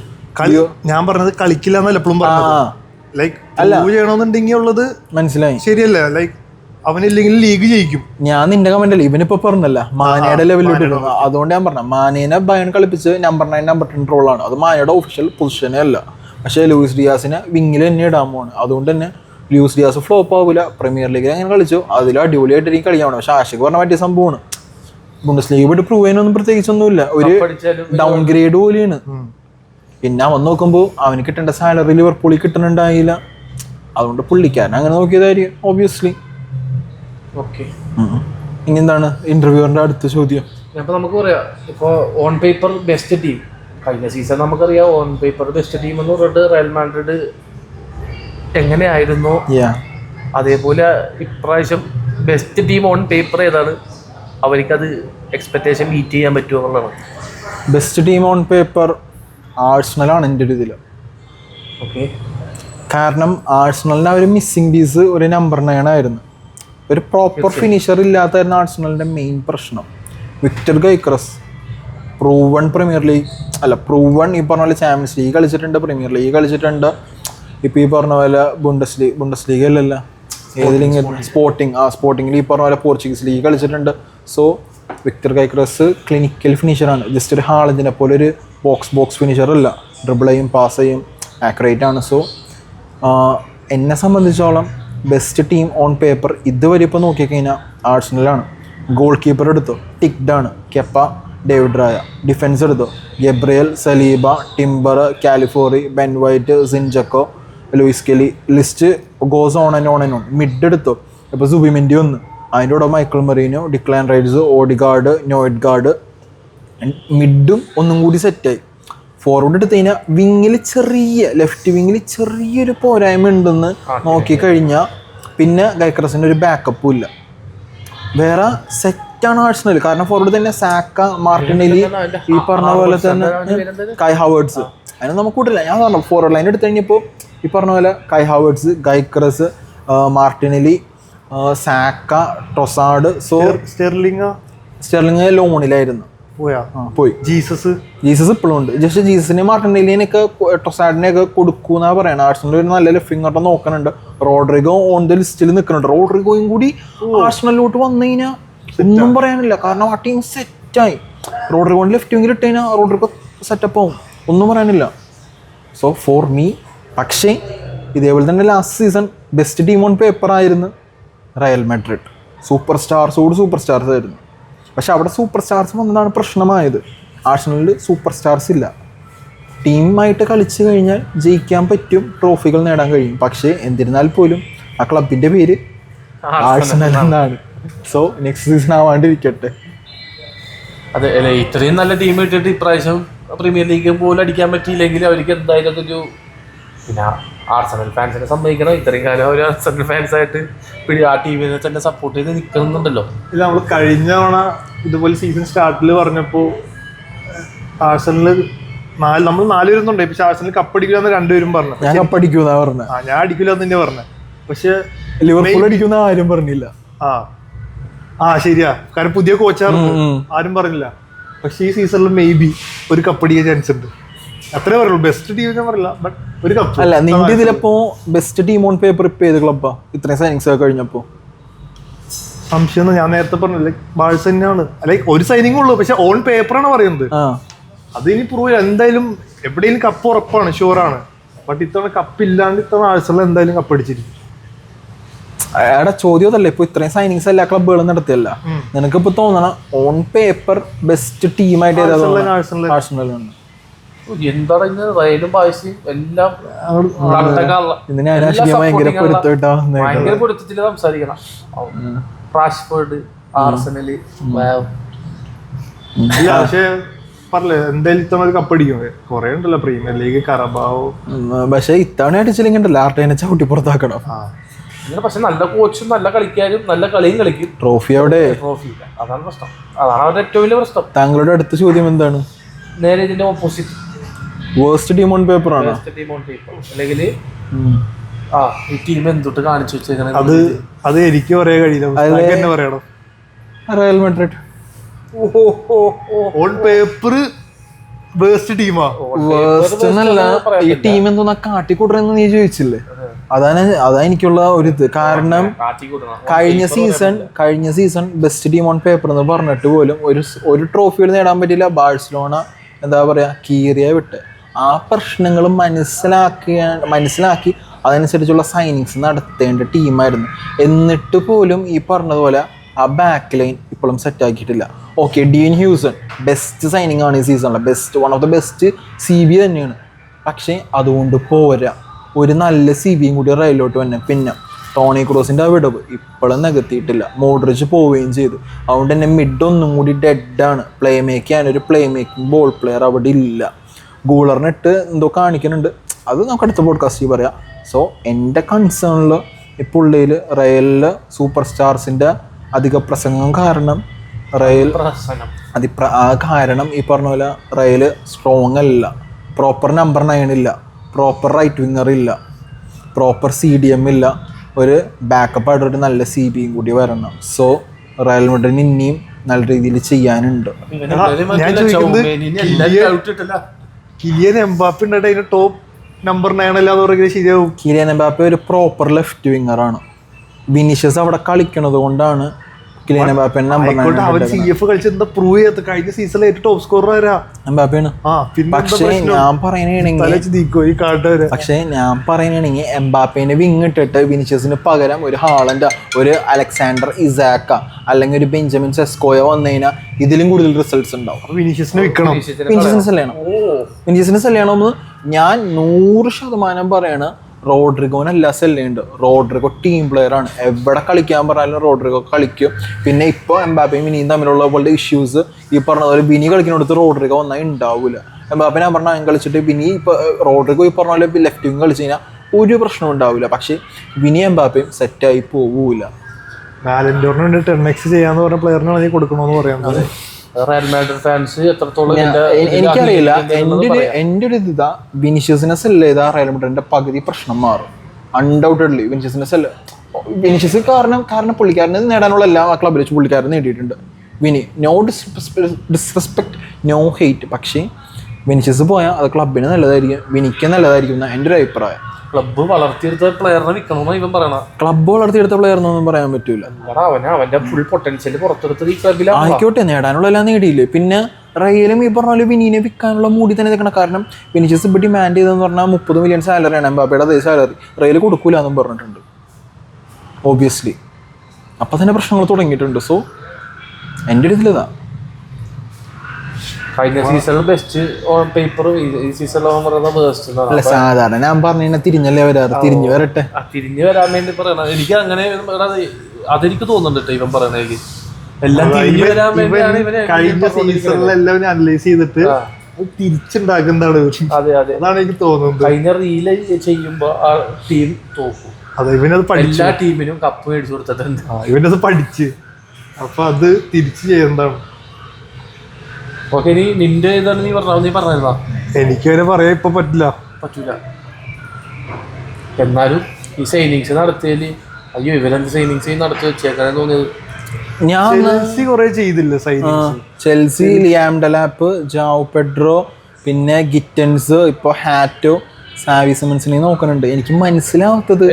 ഞാൻ പറഞ്ഞത് കളിക്കില്ല എന്നല്ല എപ്പോഴും പറഞ്ഞത്. ലൈക്ക് ചെയ്യണമെന്നുണ്ടെങ്കിൽ ഉള്ളത് മനസ്സിലായി, ശരിയല്ല. ലൈക്ക് അവനില്ലെങ്കിൽ ലീഗ് ജയിക്കും. ഞാൻ നിന്റെ കമന്റ് അല്ലേ ഇവനിപ്പോ പറഞ്ഞല്ല മാനയുടെ ലെവലിലോട്ട് ഇടുന്നു. അതുകൊണ്ട് ഞാൻ പറഞ്ഞ മാനേനെ ബയൺ കളിപ്പിച്ച് നമ്പർ 9 നമ്പർ 10 റോളാണ്. അത് മാനയുടെ ഒഫീഷ്യൽ പൊസിഷനേ അല്ല. പക്ഷേ ലൂയിസ് ഡിയാസിനെ വിങ്ങിൽ തന്നെ ഇടാൻ പോവാണ്. അതുകൊണ്ട് തന്നെ ലൂയിസ് ഡിയാസ് ഫ്ലോപ്പ് ആവില്ല. പ്രീമിയർ ലീഗിൽ അങ്ങനെ കളിച്ചു, അതിൽ അടിപൊളിയായിട്ട് എനിക്ക് കളിക്കാൻ. പക്ഷെ ആഷിക്ക് പറഞ്ഞ പറ്റിയ സംഭവമാണ്. ബുണ്ടസ് ലീഗ് പോയിട്ട് പ്രൂവ് ചെയ്യാനൊന്നും പ്രത്യേകിച്ചൊന്നുമില്ല, ഒരു ഡൗൺ ഗ്രേഡ് പോലെയാണ്. പിന്നെ അവൻ നോക്കുമ്പോൾ അവന് കിട്ടേണ്ട സാലറി ലിവർപൂളിൽ കിട്ടുന്നുണ്ടായില്ല. അതുകൊണ്ട് പുള്ളിക്കാരൻ അങ്ങനെ നോക്കിയതായിരിക്കും ഓബിയസ്ലി. ഓക്കെ, ഇനി എന്താണ് ഇന്റർവ്യൂറിന്റെ അടുത്ത ചോദ്യം? അപ്പോൾ നമുക്ക് പറയാം, ഇപ്പോൾ ഓൺ പേപ്പർ ബെസ്റ്റ് ടീം കഴിഞ്ഞ സീസൺ നമുക്കറിയാം. ഓൺ പേപ്പർ ബെസ്റ്റ് ടീം എന്ന് പറഞ്ഞിട്ട് റയൽ മാഡ്രിഡ് എങ്ങനെയായിരുന്നു, അതേപോലെ ഇപ്രാവശ്യം ബെസ്റ്റ് ടീം ഓൺ പേപ്പർ ഏതാണ്, അവർക്കത് എക്സ്പെക്റ്റേഷൻ മീറ്റ് ചെയ്യാൻ പറ്റുമോ എന്നുള്ളതാണ്. ബെസ്റ്റ് ടീം ഓൺ പേപ്പർ ആഴ്സണലാണ് എൻ്റെ ഒരു ഇതിൽ. ഓക്കെ, കാരണം ആഴ്സണലിന് ഒരു മിസ്സിംഗ് പീസ് ഒരു നമ്പർ 9 ആയിരുന്നു. ഒരു പ്രോപ്പർ ഫിനിഷർ ഇല്ലാത്തായിരുന്നു ആഴ്സണലിൻ്റെ മെയിൻ പ്രശ്നം. വിക്ടർ ഗൈക്രസ് പ്രൂവൺ പ്രീമിയർ ലീഗ് അല്ല, പ്രൂവൺ ഈ പറഞ്ഞ പോലെ ചാമ്പ്യൻസ് ലീഗ് കളിച്ചിട്ടുണ്ട്, പ്രീമിയർ ലീഗ് കളിച്ചിട്ടുണ്ട്. ഇപ്പോൾ ഈ പറഞ്ഞ പോലെ ബുണ്ടസ് ലീഗ് അല്ലല്ല ഏതിലെങ്കിലും സ്പോർട്ടിങ്ങിൽ ഈ പറഞ്ഞ പോലെ പോർച്ചുഗീസ് ലീഗ് കളിച്ചിട്ടുണ്ട്. സോ വിക്ടർ ഗൈക്രസ് ക്ലിനിക്കൽ ഫിനിഷറാണ്. ജസ്റ്റ് ഒരു ഹാളഞ്ചിനെ പോലെ ഒരു ബോക്സ് ഫിനിഷർ അല്ല, ഡ്രിബിൾ ചെയ്യും, പാസ് ചെയ്യും, ആക്യുറേറ്റ് ആണ്. സോ എന്നെ സംബന്ധിച്ചോളം ബെസ്റ്റ് ടീം ഓൺ പേപ്പർ ഇതുവരെ ഇപ്പോൾ നോക്കിക്കഴിഞ്ഞാൽ ആഴ്സണലാണ്. ഗോൾ കീപ്പർ എടുത്തോ, ടിക്ഡാണ്, കെപ്പ, ഡേവിഡ് റായ. ഡിഫൻസ് എടുത്തോ, Gabriel, Saliba, Timber, Calafiori, Ben White, Zinchenko, Lewis Skelly. List goes on and on. Mid എടുത്തോ, ഇപ്പോൾ സുബിമെൻഡി ഒന്ന്, അതിൻ്റെ കൂടെ Michael Merino, Declan Rice, Odegaard, Norgaard. മിഡും ഒന്നും കൂടി സെറ്റായി. ഫോർവേഡ് എടുത്തു കഴിഞ്ഞാൽ വിങ്ങിൽ ലെഫ്റ്റ് വിങ്ങിൽ ചെറിയൊരു പോരായ്മ ഉണ്ടെന്ന് നോക്കിക്കഴിഞ്ഞാൽ പിന്നെ ഗൈക്രസിൻ്റെ ഒരു ബാക്കപ്പും ഇല്ല. വേറെ സെറ്റാണ് ആഴ്സണൽ. കാരണം ഫോർവേഡ് തന്നെ സാക്ക, മാർട്ടിനെലി, ഈ പറഞ്ഞ പോലെ തന്നെ കൈ ഹാവേർട്സ്. അതിന് നമുക്ക് കൂട്ടില്ല. ഞാൻ പറഞ്ഞു ഫോർവേഡ് ലൈൻ എടുത്തു കഴിഞ്ഞപ്പോൾ ഈ പറഞ്ഞ പോലെ Kai Havertz, Gyokeres, Martinelli, Saka, Trossard. So Sterling ലോണിലായിരുന്നു, പോയി. ജീസസ് ഇപ്പോഴും ഉണ്ട്. ജസ്റ്റ് ജീസസിനെ മാർട്ടിനെല്ലിനെയൊക്കെ ട്രൊസാർഡിനെയൊക്കെ കൊടുക്കൂന്നാ പറയണത്. ആഴ്സണൽ ഒരു നല്ല ലെഫ്റ്റിങ്ങോട്ട് നോക്കണുണ്ട്. റോഡ്രിഗോ ഓൺ ദ ലിസ്റ്റിൽ നിൽക്കുന്നുണ്ട്. റോഡ്രിഗോയും കൂടി ആഴ്സണലിലോട്ട് വന്നു കഴിഞ്ഞാൽ ഒന്നും പറയാനില്ല. കാരണം ആ ടീം സെറ്റായി. റോഡ്രിഗോന്റെ ലെഫ്റ്റ് വിങ്ങിൽ ഇട്ട് കഴിഞ്ഞാൽ റോഡ്രിഗോ സെറ്റപ്പ് ആവും, ഒന്നും പറയാനില്ല. സോ ഫോർ മീ, പക്ഷേ ഇതേപോലെ തന്നെ last season best team on paper ആയിരുന്നു റയൽ മാഡ്രിഡ്. സൂപ്പർ സ്റ്റാർസ് ആയിരുന്നു. പക്ഷെ അവിടെ സൂപ്പർ സ്റ്റാർസ് വന്നതാണ് പ്രശ്നമായത്. ആഴ്സണലിൽ സൂപ്പർ സ്റ്റാർസ് ഇല്ല. ടീമായിട്ട് കളിച്ചു കഴിഞ്ഞാൽ ജയിക്കാൻ പറ്റും, ട്രോഫികൾ നേടാൻ കഴിയും. പക്ഷേ എന്നിരുന്നാൽ പോലും ആ ക്ലബിൻ്റെ പേര് ആഴ്സണൽ എന്നാണ്. സോ നെക്സ്റ്റ് സീസൺ ആവാണ്ടിരിക്കട്ടെ. അതെ അല്ലെ, ഇത്രയും നല്ല ടീം ഇട്ടിട്ട് ഇപ്രാവശ്യം പ്രീമിയർ ലീഗ് പോലും അടിക്കാൻ പറ്റിയില്ലെങ്കിൽ അവർക്ക് എന്തായാലും അതൊരു, പിന്നെ ആർസണൽ ഫാൻസിനെ സമ്മതിക്കണം. ഇത്രയും കാലം ഒരു ആർസണൽ ഫാൻസായിട്ട് ആ ടീമിനെ തന്നെ സപ്പോർട്ട് ചെയ്ത് നിൽക്കുന്നുണ്ടല്ലോ. ഇത് നമ്മൾ കഴിഞ്ഞ തവണ ഇതുപോലെ സീസൺ സ്റ്റാർട്ടിൽ പറഞ്ഞപ്പോൾ ആർസണൽ നമ്മൾ 4 വരുന്നുണ്ട്. പക്ഷെ ആർസണൽ കപ്പടിക്കില്ലെന്ന് 2 പേരും പറഞ്ഞു. ഞാൻ കപ്പടിക്കൂന്നാ പറഞ്ഞ, ഞാൻ അടിക്കില്ല എന്ന് തന്നെ പറഞ്ഞത്. പക്ഷെ ലിവർപൂൾ അടിക്കുന്ന ആരും പറഞ്ഞില്ല. ശരിയാ, കാരണം പുതിയ കോച്ചായിരുന്നു, ആരും പറഞ്ഞില്ല. പക്ഷെ ഈ സീസണിൽ മേ ബി ഒരു കപ്പടിക്കാൻ ചാൻസ് ഉണ്ട്. അത്രേ പറയുള്ളൂ. ബെസ്റ്റ് ടീം ഞാൻ പറയില്ല, ബട്ട് ഒരു കപ്പ്. അല്ല, നിന്റെ ഇതിലപ്പോ ബെസ്റ്റ് ടീം ഓൺ പേപ്പർ ഇപ്പൊ ഏത് ക്ലബ്ബാ ഇത്രയും സൈനിങ്സ് ഒക്കെ കഴിഞ്ഞപ്പോ? സംശയം ഞാൻ നേരത്തെ പറഞ്ഞില്ല, ബാഴ്സ തന്നെയാണ്. ലൈക്ക് ഒരു സൈനിങ് ഉള്ളൂ, പക്ഷെ ഓൺ പേപ്പറാണ് പറയുന്നത്. അത് ഇനി പ്രൂവ് എന്തായാലും എവിടെയെങ്കിലും കപ്പ് ഉറപ്പാണ്, ഷുവറാണ്. ബട്ട് ഇത്തവണ കപ്പ് ഇല്ലാണ്ട് ഇത്തവണ ആഴ്സണൽ എന്തായാലും കപ്പടിച്ചിരിക്കും. അയാളുടെ ചോദ്യം അതല്ലേ, ഇപ്പൊ ഇത്രയും സൈനിങ്സ് എല്ലാ ക്ലബ്ബുകളും നടത്തിയല്ല. നിനക്കിപ്പോ തോന്നണം ഓൺ പേപ്പർ ബെസ്റ്റ് ടീമായിട്ട് ആഴ്സണലാണ്. എന്താണ് റയലും ബാഴ്സയും എല്ലാം ഭയങ്കര പൊരുത്തത്തില് സംസാരിക്കണം. റാഷ്ഫോർഡ്, ആർസണല്. പക്ഷേ പറഞ്ഞില്ലേ എന്തായാലും ഇത്തവണ കപ്പടിക്കും. കുറെ ഉണ്ടല്ലോ പ്രീമിയർ ലീഗ്, കറബാവോ. പക്ഷെ ഇത്തവണ അടിച്ചില്ലെങ്കിൽ ആർട്ടേനെ ചവിട്ടി പുറത്താക്കണം. പക്ഷെ നല്ല കോച്ചും നല്ല കളിക്കാരും നല്ല കളിയും കളിക്കും. ട്രോഫി അവിടെ, ട്രോഫി ഇല്ല. അതാണ് പ്രശ്നം. അതാണ് അവരുടെ ഏറ്റവും വലിയ പ്രശ്നം. താങ്കളുടെ അടുത്ത ചോദ്യം എന്താണ്? നേരെ ഇതിന്റെ opposite, worst team on paper ആണ്. വേഴ്സ്റ്റ് ടീം ഓൺ പേപ്പർ അല്ലെങ്കിൽ ആ ഈ ടീം എന്തൊട്ട് കാണിച്ചു വെച്ചേക്കണേ. അത് എനിക്ക് പറയാൻ കഴിയില്ല, തന്നെ പറയണം. Real Madrid on paper best ടീമാ. വേസ്റ്റ് എന്നല്ല, ഈ ടീം എന്തോന്നാ കാട്ടിക്കൂട്ടണെന്ന് നീ ചോദിച്ചില്ലേ, അതാ എനിക്കുള്ള ഒരു ഇത്. കാരണം കഴിഞ്ഞ season best team on paper എന്ന് പറഞ്ഞിട്ട് പോലും ഒരു ട്രോഫികൾ നേടാൻ പറ്റില്ല. ബാഴ്സലോണ എന്താ പറയാ കീറിയ വിട്ട് ആ പ്രശ്നങ്ങൾ മനസ്സിലാക്കി അതനുസരിച്ചുള്ള സൈനിങ്സ് നടത്തേണ്ട ടീമായിരുന്നു. എന്നിട്ട് പോലും ഈ പറഞ്ഞതുപോലെ ആ ബാക്ക് ലൈൻ ഇപ്പോഴും സെറ്റ് ആക്കിയിട്ടില്ല. Okay, Dean Hewson best signing ആണ് ഈ സീസണിലെ, one of the best CB തന്നെയാണ്. പക്ഷേ അതുകൊണ്ട് പോരാ, ഒരു നല്ല CBയും കൂടി റയലിലോട്ട് വന്നെ. പിന്നെ ടോണി ക്രൂസിൻ്റെ ആ വിടവ് ഇപ്പോഴും നികത്തിയിട്ടില്ല. മോഡ്രിച്ച് പോവുകയും ചെയ്തു. അതുകൊണ്ട് തന്നെ മിഡ് ഒന്നും കൂടി ഡെഡാണ്. പ്ലേ മേക്കിംഗ് ബോൾ പ്ലെയർ അവിടെ ഇല്ല. ഗൂളറിനിട്ട് എന്തോ കാണിക്കുന്നുണ്ട്, അത് നമുക്ക് അടുത്ത പോഡ്കാസ്റ്റിൽ പറയാം. സോ എൻ്റെ കൺസേണിൽ ഇപ്പോൾ ഉള്ളതിൽ റയലിൽ സൂപ്പർ സ്റ്റാർസിൻ്റെ അധിക പ്രസംഗം കാരണം കാരണം ഈ പറഞ്ഞ പോലെ റയൽ സ്ട്രോങ് അല്ല. പ്രോപ്പർ നമ്പർ 9 ഇല്ല, പ്രോപ്പർ റൈറ്റ് വിങ്ങർ ഇല്ല, പ്രോപ്പർ CDM ഇല്ല. ഒരു ബാക്കപ്പ് ആയിട്ട് ഒരു നല്ല CBയും കൂടി വരണം. സോ റയൽ മാഡ്രിഡിന് ഇനിയും നല്ല രീതിയിൽ ചെയ്യാനുണ്ട്. ഞാൻ ചോദിക്കുന്നത് കിലിയൻ എംബാപ്പെ ഉണ്ടായിട്ട് അതിന്റെ ടോപ്പ് നമ്പർ 9 അല്ലാതെ പറയുന്നത് ശരിയാവും? കിലിയൻ എംബാപ്പെ ഒരു പ്രോപ്പർ ലെഫ്റ്റ് വിങ്ങർ ആണ്. വിനീഷ്യസ് അവിടെ കളിക്കണത് കൊണ്ടാണ് കിലിയൻ എംബാപ്പെ നമ്പർ 9. അവൻ CF കളിച്ച് എന്താ പ്രൂവ് ചെയ്യാത്ത? കഴിഞ്ഞ സീസണിൽ ഏറ്റവും ടോപ്പ് സ്കോറർ ആരാ? എംബാപ്പയാണ്. പക്ഷേ ഞാൻ പറയണെങ്കിൽ എംബാപ്പേനെ വിങ് ഇട്ടിട്ട് വിനീഷ്യസിന് പകരം ഒരു ഹാളൻഡ്, ഒരു അലക്സാണ്ടർ ഇസാക്ക അല്ലെങ്കിൽ ഒരു ബെഞ്ചമിൻ സെസ്കോയോ വന്നു കഴിഞ്ഞാൽ ഇതിലും കൂടുതൽ റിസൾട്ട്സ് ഉണ്ടാവും. വിനീഷ്യസിനെ വിൽക്കണം, വിനീഷ്യസിന് സെല് ചെയ്യണമെന്ന് ഞാൻ 100% പറയണ. റോഡ്രിഗോനല്ല സെല് ചെയ്യുന്നുണ്ട്. റോഡ്രിഗോ ടീം പ്ലെയർ ആണ്. എവിടെ കളിക്കാൻ പറഞ്ഞാലും റോഡ്രിഗോ കളിക്കും. പിന്നെ ഇപ്പോൾ എംബാപ്പയും വിനിയും തമ്മിലുള്ള പോലത്തെ ഇഷ്യൂസ് ഈ പറഞ്ഞ പോലെ വിനി കളിക്കുന്നിടത്ത് റോഡ്രിഗോ ഒന്നായി ഉണ്ടാവില്ല. എംബാപ്പെ ഞാൻ പറഞ്ഞാൽ കളിച്ചിട്ട് വിനി ഇപ്പോൾ റോഡ്രിഗോ ഈ പറഞ്ഞ പോലെ ലെഫ്റ്റ് വിങ് കളിച്ച് കഴിഞ്ഞാൽ ഒരു പ്രശ്നം ഉണ്ടാവില്ല. പക്ഷേ വിനി എംബാപ്പയും സെറ്റായി പോവില്ല. ബാലൻഡോറിന് വേണ്ടി 10x ചെയ്യാന്ന് പറഞ്ഞ പ്ലെയറിനാണ് നീ കൊടുക്കണമെന്ന് പറയാൻ. റയൽ മാഡ്രിഡ് ഫാൻസ് എത്രത്തോളം എനിക്കറിയില്ല. എൻ്റെ ഒരു ഇതാ, വിനീഷ്യസിനെ സെല്ല് ചെയ്താൽ റയൽ മാഡ്രിഡിന്റെ പകുതി പ്രശ്നം മാറും. അൺഡൗട്ടഡ്ലി വിനീഷ്യസ് കാരണം പുള്ളിക്കാരന് നേടാനുള്ള എല്ലാ ക്ലബിൽ വെച്ച് പുള്ളിക്കാരൻ നേടിയിട്ടുണ്ട്. No disrespect, no hate. പക്ഷേ വിനീഷ്യസ് പോയാൽ അത് ക്ലബിന് നല്ലതായിരിക്കും, വിനിക്ക് നല്ലതായിരിക്കും എന്നാണ് എൻ്റെ ഒരു അഭിപ്രായം. ക്ലബ്ബ് വളർത്തിയെടുത്ത പ്ലെയറിനെ വിൽക്കണമെന്ന് ഇവൻ പറയണ. ക്ലബ്ബ് വളർത്തിയെടുത്ത പ്ലെയറിനൊന്നും പറയാൻ പറ്റൂല. അവന്റെ ഫുൾ പൊട്ടൻഷ്യൽ പുറത്തെടുത്തത് ഈ ക്ലബിലാണ്. ആയിക്കോട്ടെ, നേടാനുള്ള എല്ലാം നേടിയില്ലേ. പിന്നെ റയലും ഈ പറഞ്ഞ പോലെ വിനീനെ വിൽക്കാനുള്ള മൂടി തന്നെ നിൽക്കണം. കാരണം വിനീഷ്യസ് ഇപ്പോൾ ഡിമാൻഡ് ചെയ്തതെന്ന് പറഞ്ഞാൽ 30 മില്യൺ സാലറിയാണ്. എംബാപ്പയുടെ അതേ സാലറി റയൽ കൊടുക്കൂല എന്നും പറഞ്ഞിട്ടുണ്ട് ഓബിയസ്ലി. അപ്പം തന്നെ പ്രശ്നങ്ങൾ തുടങ്ങിയിട്ടുണ്ട്. സോ എൻ്റെ ഒരു ഇതിലിതാ, കഴിഞ്ഞ സീസണിൽ ബെസ്റ്റ് ഓൺ പേപ്പർ, ഈ സീസണിൽ അല്ല സാധാരണ ഞാൻ പറഞ്ഞ തിരിഞ്ഞല്ലേ വരാറ്. തിരിഞ്ഞു വരട്ടെ, തിരിഞ്ഞു വരാൻ വേണ്ടി പറയണ. എനിക്ക് അങ്ങനെ അതെനിക്ക് തോന്നുന്നുണ്ട് ഇവൻ പറയണേക്ക് എല്ലാം തിരിഞ്ഞു വരാൻ വേണ്ടിയാണ് ഇവനെ കഴിഞ്ഞ സീസണിലെല്ലാം അനലൈസ് ചെയ്തിട്ട് തിരിച്ചുണ്ടാക്കുന്നതാണ്. അതെ അതെ, അതാണ് എനിക്ക് തോന്നുന്നത്. കഴിഞ്ഞ റീല് ചെയ്യുമ്പോ ആ ടീം തോക്കും. അതെ, ഇവനത് പഠിച്ചു. എല്ലാ ടീമിനും കപ്പ് മേടിച്ചു കൊടുത്തിട്ടുണ്ട്. ഇവനത് പഠിച്ച് അപ്പൊ അത് തിരിച്ചു ചെയ്യുന്നതാണ്. ഓക്കെ, ഇനി നിന്റെ ഇതാണ് നീ പറഞ്ഞാ എനിക്കതിനെ പറയാൻ ഇപ്പൊ പറ്റൂല. എന്നാലും ഈ സൈനിങ്സ് നടത്തിയതില് അയ്യോ ഇവരെന്ത് സൈനിങ്സ് നടത്തി വെച്ചേക്കാനെ തോന്നിയത്. ചെൽസി കുറെ ചെയ്തില്ല signings. Chelsea Liam Delap, Joao Pedro, പിന്നെ ഗിറ്റൻസ്, ഇപ്പൊ ഹാറ്റോ, സാവി സിമൻസിനെ നോക്കുന്നുണ്ട്. എനിക്ക് മനസ്സിലാവാത്തത്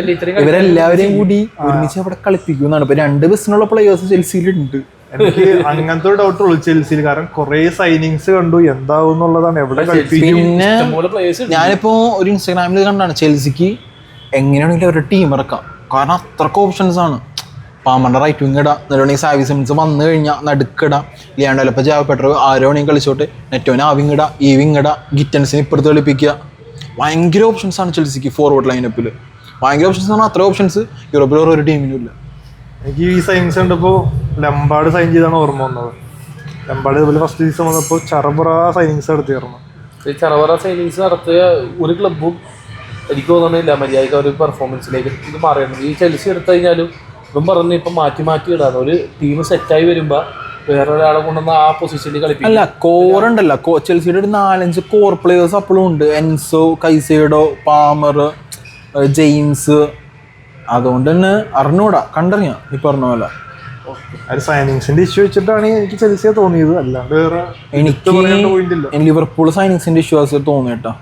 ഇവരെല്ലാവരെയും കൂടി ഒരുമിച്ച് അവിടെ കളിപ്പിക്കുന്നതാണ്. ഇപ്പൊ 2 ബസ്സിനുള്ള പ്ലെയേഴ്സ് ചെൽസിയിലുണ്ട്. എനിക്ക് അങ്ങനത്തെ ഒരു ഡൗട്ട് ഉള്ളു ചെൽസിയിൽ. കാരണം കുറെ സൈനിങ്സ് കണ്ടു, എന്താവും എന്നുള്ളതാണ്. എവിടെ പിന്നെ ഞാനിപ്പോ ഒരു ഇൻസ്റ്റാഗ്രാമിൽ കണ്ടാണ് ചെൽസിക്ക് എങ്ങനെയാണെങ്കിലും അവരുടെ ടീം ഇറക്കാം. കാരണം അത്രക്ക് ഓപ്ഷൻസ് ആണ്. പാമറിന്റെ റൈറ്റ് വിങ് ഇടാം, എന്നിട്ടുണ്ടെങ്കിൽ സാവി സിമൻസ് വന്നു കഴിഞ്ഞാൽ നടുക്കിടാം, ലിയാണ്ടലപ്പ ജാവോ പെഡ്രോ ആരോ വേണമെങ്കിൽ കളിച്ചോട്ടെ, നെറ്റോനെ ആ വിങ് ഇടാം, ഈ വിങ് ഇടാം, ഗിറ്റൻസിന് ഇപ്പുറത്ത് കളിപ്പിക്കുക. ഭയങ്കര ഓപ്ഷൻസ് ആണ് ചെൽസിക്ക് ഫോർവേഡ് ലൈനപ്പിൽ. ഭയങ്കര ഓപ്ഷൻസ് ആണ്. അത്ര ഓപ്ഷൻസ് യൂറോപ്പിൽ ഒരു ടീമിനും ഇല്ല. എനിക്ക് ഈ സൈനിങ്സ് കണ്ടപ്പോ ലംബാർഡ് സൈൻ ചെയ്താണ് ഓർമ്മ വന്നത്. ലംബാർഡ് ഇതുപോലെ ഫസ്റ്റ് സീസൺ വന്നപ്പോൾ ചറബറ സൈനിങ്സ് നടത്തിയിരുന്നു. ഈ ചറബറ സൈനിങ്സ് നടത്തിയ ഒരു ക്ലബ്ബും എനിക്ക് തോന്നുന്നില്ല മര്യാദയ്ക്ക് ഒരു പെർഫോമൻസിലേക്ക് ഇത് മാറിയിരുന്നു. ഈ ചെൽസി എടുത്തു കഴിഞ്ഞാലും ഇപ്പം പറഞ്ഞ് ഇപ്പം മാറ്റി ഇടാണ്. ഒരു ടീം സെറ്റായി വരുമ്പോൾ വേറൊരാളെ കൊണ്ടുവന്ന് ആ പൊസിഷനിൽ കളിപ്പിക്കും. അല്ല, കോർ ഉണ്ടല്ലോ, ചെൽസിയുടെ ഒരു 4-5 കോർ പ്ലേയേഴ്സ് അപ്പോഴും ഉണ്ട്. Enzo, കൈസേഡോ, Palmer, James. അതുകൊണ്ട് തന്നെ അറിഞ്ഞൂടാ, കണ്ടറിയാം ഈ പറഞ്ഞ പോലെ. ഒരു സൈനിങ്സിന്റെ ഇഷ്യൂ വെച്ചിട്ടാണ് എനിക്ക് ചെൽസിയെ തോന്നിയത്, അല്ലാണ്ട് വേറെ എനിക്ക് പോയിന്റില്ല. ലിവർപൂൾ സൈനിങ്സിന്റെ ഇഷ്യൂസ് തോന്നിട്ടാ.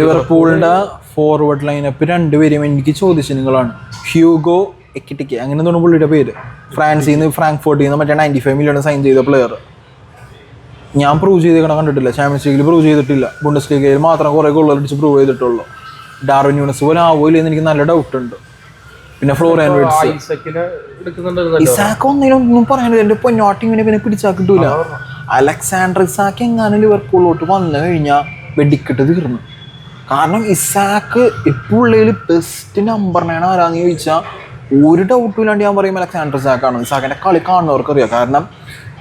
ലിവർപൂളിന്റെ ഫോർവേഡ് ലൈനപ്പ് രണ്ടുപേരും എനിക്ക് ചോദിച്ചങ്ങളാണ്. ഹ്യൂഗോ എക്കിറ്റിക്ക് അങ്ങനെ തോന്നുന്നു പുള്ളിയുടെ പേര്. ഫ്രാൻസിൽ നിന്ന് ഫ്രാങ്ക്ഫോർട്ടിൽ നിന്ന് മറ്റേ 95 മില്യൺ സൈൻ ചെയ്ത പ്ലെയർ. ഞാൻ പ്രൂവ് ചെയ്തേക്കണം കണ്ടിട്ടില്ല, ചാമ്പ്യൻസ് ലീഗിൽ പ്രൂവ് ചെയ്തിട്ടില്ല, ബുണ്ടസ് ലീഗയിൽ മാത്രം കുറേ ഗോളടിച്ച് പ്രൂവ് ചെയ്തിട്ടുള്ളൂ. ഡാർവിൻ ന്യൂനസ് പോലെ ആവുമല്ലോ എന്ന് എനിക്ക് നല്ല ഡൗട്ട് ഉണ്ട്. പിന്നെ ഫ്ലോറിയൻ വിർട്സ്, ഇസാക്ക് ഒന്നും പറയാനില്ല. എൻ്റെ പൊന്നോട്ടിങ്ങനെ പിന്നെ പിടിച്ചാൽ കിട്ടൂല. അലക്സാണ്ടർ ഇസാക്ക് എങ്ങാനും ലിവർപൂളിലോട്ട് വന്നു കഴിഞ്ഞാൽ വെടിക്കെട്ട് തീർന്നു. കാരണം ഇസാക്ക് ഇപ്പോഴുള്ളതിൽ ബെസ്റ്റ് നമ്പർ 9 ആരാന്ന് ചോദിച്ചാൽ ഒരു ഡൗട്ടും ഇല്ലാണ്ട് ഞാൻ പറയും അലക്സാണ്ടർ ഇസാക്കാണ്. ഇസാക്കിൻ്റെ കളി കാണുന്നവർക്ക് അറിയാം. കാരണം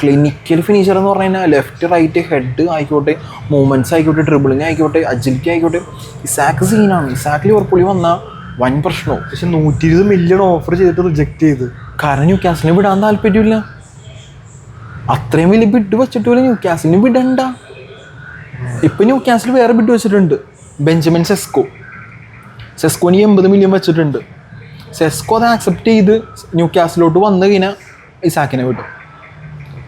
ക്ലിനിക്കൽ ഫിനിഷർ എന്ന് പറഞ്ഞു കഴിഞ്ഞാൽ ലെഫ്റ്റ് റൈറ്റ് ഹെഡ് ആയിക്കോട്ടെ, മൂവ്മെൻറ്റ്സ് ആയിക്കോട്ടെ, ഡ്രിബിളിങ് ആയിക്കോട്ടെ, അജിലിറ്റി ആയിക്കോട്ടെ, ഇസാക്ക് സീനാണ്. ഇസാക്ക് ലിവർപൂളിൽ വന്നാൽ വൻ പ്രശ്നവും. പക്ഷെ 120 മില്യൺ ഓഫർ ചെയ്തിട്ട് റിജക്ട് ചെയ്ത്. കാരണം ന്യൂകാസിലിന് വിടാൻ താല്പര്യമില്ല. അത്രയും വലിയ ബിഡ് വെച്ചിട്ട് പോലും ന്യൂകാസിലിന് വിടണ്ട. ഇപ്പം ന്യൂകാസിൽ വേറെ ബിഡ് വെച്ചിട്ടുണ്ട്, ബെഞ്ചമിൻ സെസ്കോന് 80 മില്യൺ വെച്ചിട്ടുണ്ട്. സെസ്കോ അത് ആക്സെപ്റ്റ് ചെയ്ത് ന്യൂകാസിലോട്ട് വന്നു കഴിഞ്ഞാൽ ഇസാക്കിനെ വിട്ടു.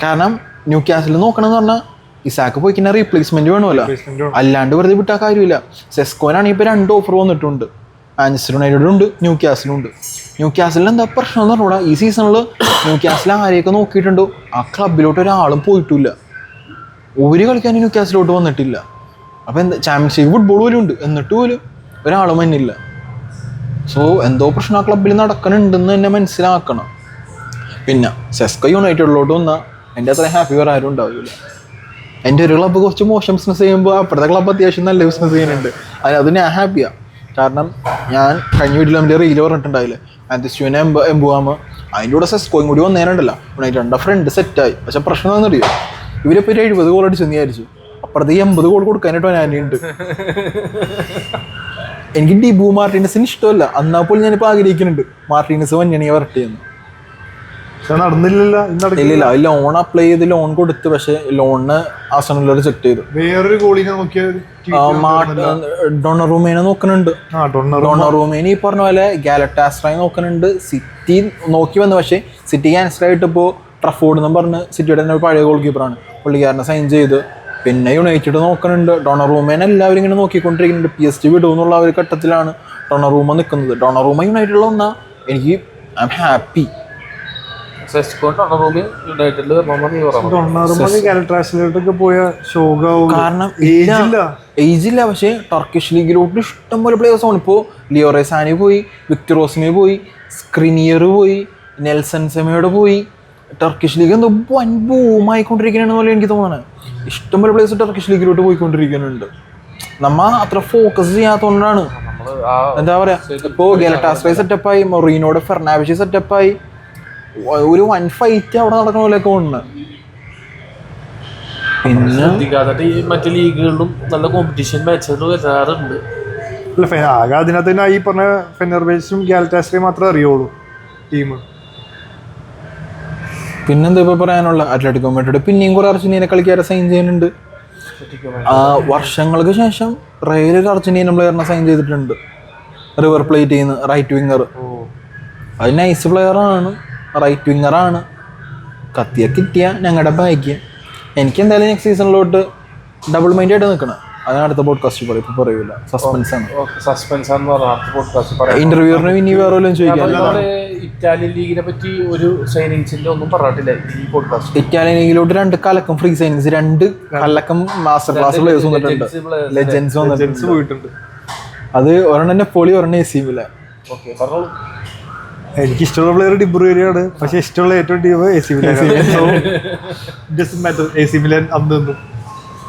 കാരണം ന്യൂകാസിൽ നോക്കണമെന്ന് പറഞ്ഞാൽ ഇസാക്ക് പോയി കഴിഞ്ഞാൽ റീപ്ലേസ്മെന്റ് വേണമല്ലോ, അല്ലാണ്ട് വെറുതെ വിട്ടാൽ കാര്യമില്ല. സെസ്കോനാണെങ്കിൽ ഇപ്പോൾ 2 ഓഫർ വന്നിട്ടുണ്ട്. മാഞ്ചസ്റ്റർ യുണൈറ്റഡും ഉണ്ട്, ന്യൂകാസിലും ഉണ്ട്. ന്യൂകാസിലിന് എന്താ പ്രശ്നം എന്ന് പറഞ്ഞാൽ ഈ സീസണിൽ ന്യൂകാസിൽ ആരെയൊക്കെ നോക്കിയിട്ടുണ്ടോ ആ ക്ലബിലോട്ട് ഒരാളും പോയിട്ടില്ല. ഒരു കളിക്കാൻ ന്യൂകാസിലോട്ട് വന്നിട്ടില്ല. അപ്പോൾ എന്താ ചാമ്പ്യൻസ് ലീഗ് ഫുട്ബോൾ പോലും ഉണ്ട്, എന്നിട്ട് പോലും ഒരാളും മഞ്ഞില്ല. സോ എന്തോ പ്രശ്നം ആ ക്ലബിൽ നടക്കണുണ്ടെന്ന് തന്നെ മനസ്സിലാക്കണം. പിന്നെ സെസ്കോ യുണൈറ്റഡിലോട്ട് വന്നാൽ എൻ്റെ അത്ര ഹാപ്പി വേറെ ആരും ഉണ്ടാവില്ല. എൻ്റെ ഒരു ക്ലബ്ബ് കുറച്ച് മോശം ബിസിനസ് ചെയ്യുമ്പോൾ അപ്പുറത്തെ ക്ലബ്ബ് അത്യാവശ്യം നല്ല ബിസിനസ് ചെയ്യുന്നുണ്ട്. അത് ഞാൻ ഹാപ്പിയാണ്. കാരണം ഞാൻ കഴിഞ്ഞ വീട്ടിൽ നമ്മുടെ റീല് പറഞ്ഞിട്ടുണ്ടായില്ലേ, മാത്യുവിനെ എംബുവാമ അതിൻ്റെ കൂടെ സെസ്കോയും കൂടി വന്നേനുണ്ടല്ലോ യുണൈറ്റഡിൻ്റെ ഫ്രണ്ട് സെറ്റായി. പക്ഷെ പ്രശ്നം എന്താണെന്നറിയോ, ഇവരിപ്പോൾ 70 ഗോൾ അടിച്ചെന്ന് വിചാരിച്ചു, അപ്പുറത്ത് 80 ഗോൾ കൊടുക്കാനായിട്ട് ഞാനുണ്ട്. എനിക്ക് ഡിബു മാർട്ടീനസിന് ഇഷ്ടമല്ല, എന്നാൽ പോലും ഞാനിപ്പോൾ ആഗ്രഹിക്കുന്നുണ്ട് മാർട്ടീനസ് വന്നിയാണെങ്കിൽ വരട്ടെയെന്ന്. നടന്നില്ലല്ലോ. ഇല്ലില്ല, ലോൺ അപ്ലൈ ചെയ്ത് ലോൺ കൊടുത്ത്, പക്ഷെ ലോണിന് ആസനൽ റിജക്ട് ചെയ്തു. വേറൊരു ഗോളിനെ നോക്കിയാൽ ഡൊണറൂമേനെ നോക്കുന്നുണ്ട്. ഡൊണറൂമേനെ ഈ പറഞ്ഞ പോലെ ഗാലറ്റാസ്റായി നോക്കുന്നുണ്ട്. സിറ്റി നോക്കി വന്നു, പക്ഷേ സിറ്റി ക്യാൻസൽ ആയിട്ട് ഇപ്പോൾ ട്രഫോർഡ് എന്ന് പറഞ്ഞ് സിറ്റിയുടെ തന്നെ പഴയ ഗോൾ കീപ്പറാണ്, പുള്ളിക്കാരനെ സൈൻ ചെയ്ത്. പിന്നെ യുണൈറ്റഡ് നോക്കുന്നുണ്ട്. ഡൊണറൂമേനെ എല്ലാവരും ഇങ്ങനെ നോക്കിക്കൊണ്ടിരിക്കുന്നുണ്ട്. PSG വിടുമെന്നുള്ള ഒരു ഘട്ടത്തിലാണ് ഡൊണറൂമ നിൽക്കുന്നത്. ഡൊണറൂമ യുണൈറ്റഡിൽ വന്നാൽ എനിക്ക് ഐ എം ഹാപ്പി. കാരണം ഏജില്ല, പക്ഷേ ടർക്കിഷ് ലീഗിലോട്ട് ഇഷ്ടം പോലെ പ്ലേയേഴ്സ് ആണ്. ഇപ്പോൾ ലിയോറേസാനി പോയി, വിക്ടർ ഓസ്മെ പോയി, സ്ക്രിനിയർ പോയി, നെൽസൺ സെമയോടെ പോയി. ടർക്കിഷ് ലീഗ് എന്തോ വൻ ബൂമായിക്കൊണ്ടിരിക്കുകയാണെന്ന് പോലെ എനിക്ക് തോന്നുന്നത്. ഇഷ്ടംപോലെ പ്ലേയേഴ്സ് ടർക്കിഷ് ലീഗിലോട്ട് പോയിക്കൊണ്ടിരിക്കുന്നുണ്ട്. നമ്മ അത്ര ഫോക്കസ് ചെയ്യാത്തതുകൊണ്ടാണ്. എന്താ പറയാ, ഇപ്പോൾ ഗാലറ്റാസ്റായ് സെറ്റപ്പായി, മൊറീനോയുടെ ഫെർണാൻഡസ് സെറ്റപ്പായി, ഒരു വൻ ഫൈറ്റ് അവിടെ നടക്കണ പോലെയൊക്കെ ഉണ്ട്. പിന്നെ മറ്റു ലീഗുകളിലും നല്ല കോമ്പറ്റീഷൻ മാച്ചുകൾ വരാറുണ്ട്. ആകെ അതിനകത്ത് തന്നെ ഈ പറഞ്ഞ ഫെനർബാച്ചും ഗാലറ്റാസ്റായും മാത്രമേ അറിയുള്ളൂ ടീം. പിന്നെന്താ ഇപ്പോൾ പറയാനുള്ള, അത്ലറ്റിക്കോ മാഡ്രിഡ് പിന്നെയും കുറെ അർജന്റീന കളിക്കാരെ സൈൻ ചെയ്യുന്നുണ്ട്. വർഷങ്ങൾക്ക് ശേഷം റയലൊരു അർജന്റീന പ്ലെയറിനെ സൈൻ ചെയ്തിട്ടുണ്ട്, റിവർ പ്ലേറ്റിൽ നിന്ന് റൈറ്റ് വിങ്ങർ. അത് നൈസ് പ്ലെയറാണ്, റൈറ്റ് വിങ്ങറാണ്. കത്തിയ കിട്ടിയ ഞങ്ങളുടെ ഭാഗ്യം. എനിക്ക് എന്തായാലും നെക്സ്റ്റ് സീസണിലോട്ട് ഡബിൾ മൈൻഡ് ആയിട്ട് നിൽക്കണം. അതിന് അടുത്ത പോഡ്കാസ്റ്റ് പറയും, ഇപ്പോൾ പറയൂല, സസ്പെൻസ് ആണ്. ഇന്റർവ്യൂറിന് ഇനി വേറെ വല്ലതും ചോദിക്കാം. ഇറ്റാലിയൻ ലീഗിനെ പറ്റി ഒരു സൈനിങ്സിന്റെ ഒന്നും പറഞ്ഞിട്ടില്ല ഈ പോഡ്കാസ്റ്റ്. ഇറ്റാലിയൻ ലീഗിലോട്ട് 2 കലക്കം ഫ്രീ സൈനിങ്സ്, 2 കലക്കം മാസ്റ്റർ ക്ലാസ് പ്ലേയേഴ്സ് വന്നിട്ടുണ്ട്, ലെജൻസ് പോയിട്ടുണ്ട്. അത് ഒരെണ്ണം നെപ്പോളി, ഒരെണ്ണം AC മിലാൻ. എനിക്ക് ഇഷ്ടമുള്ള പ്ലെയർ ഡിബ്രൂരിയാണ്, പക്ഷെ ഇഷ്ടമുള്ള ഏറ്റവും team AC Milan.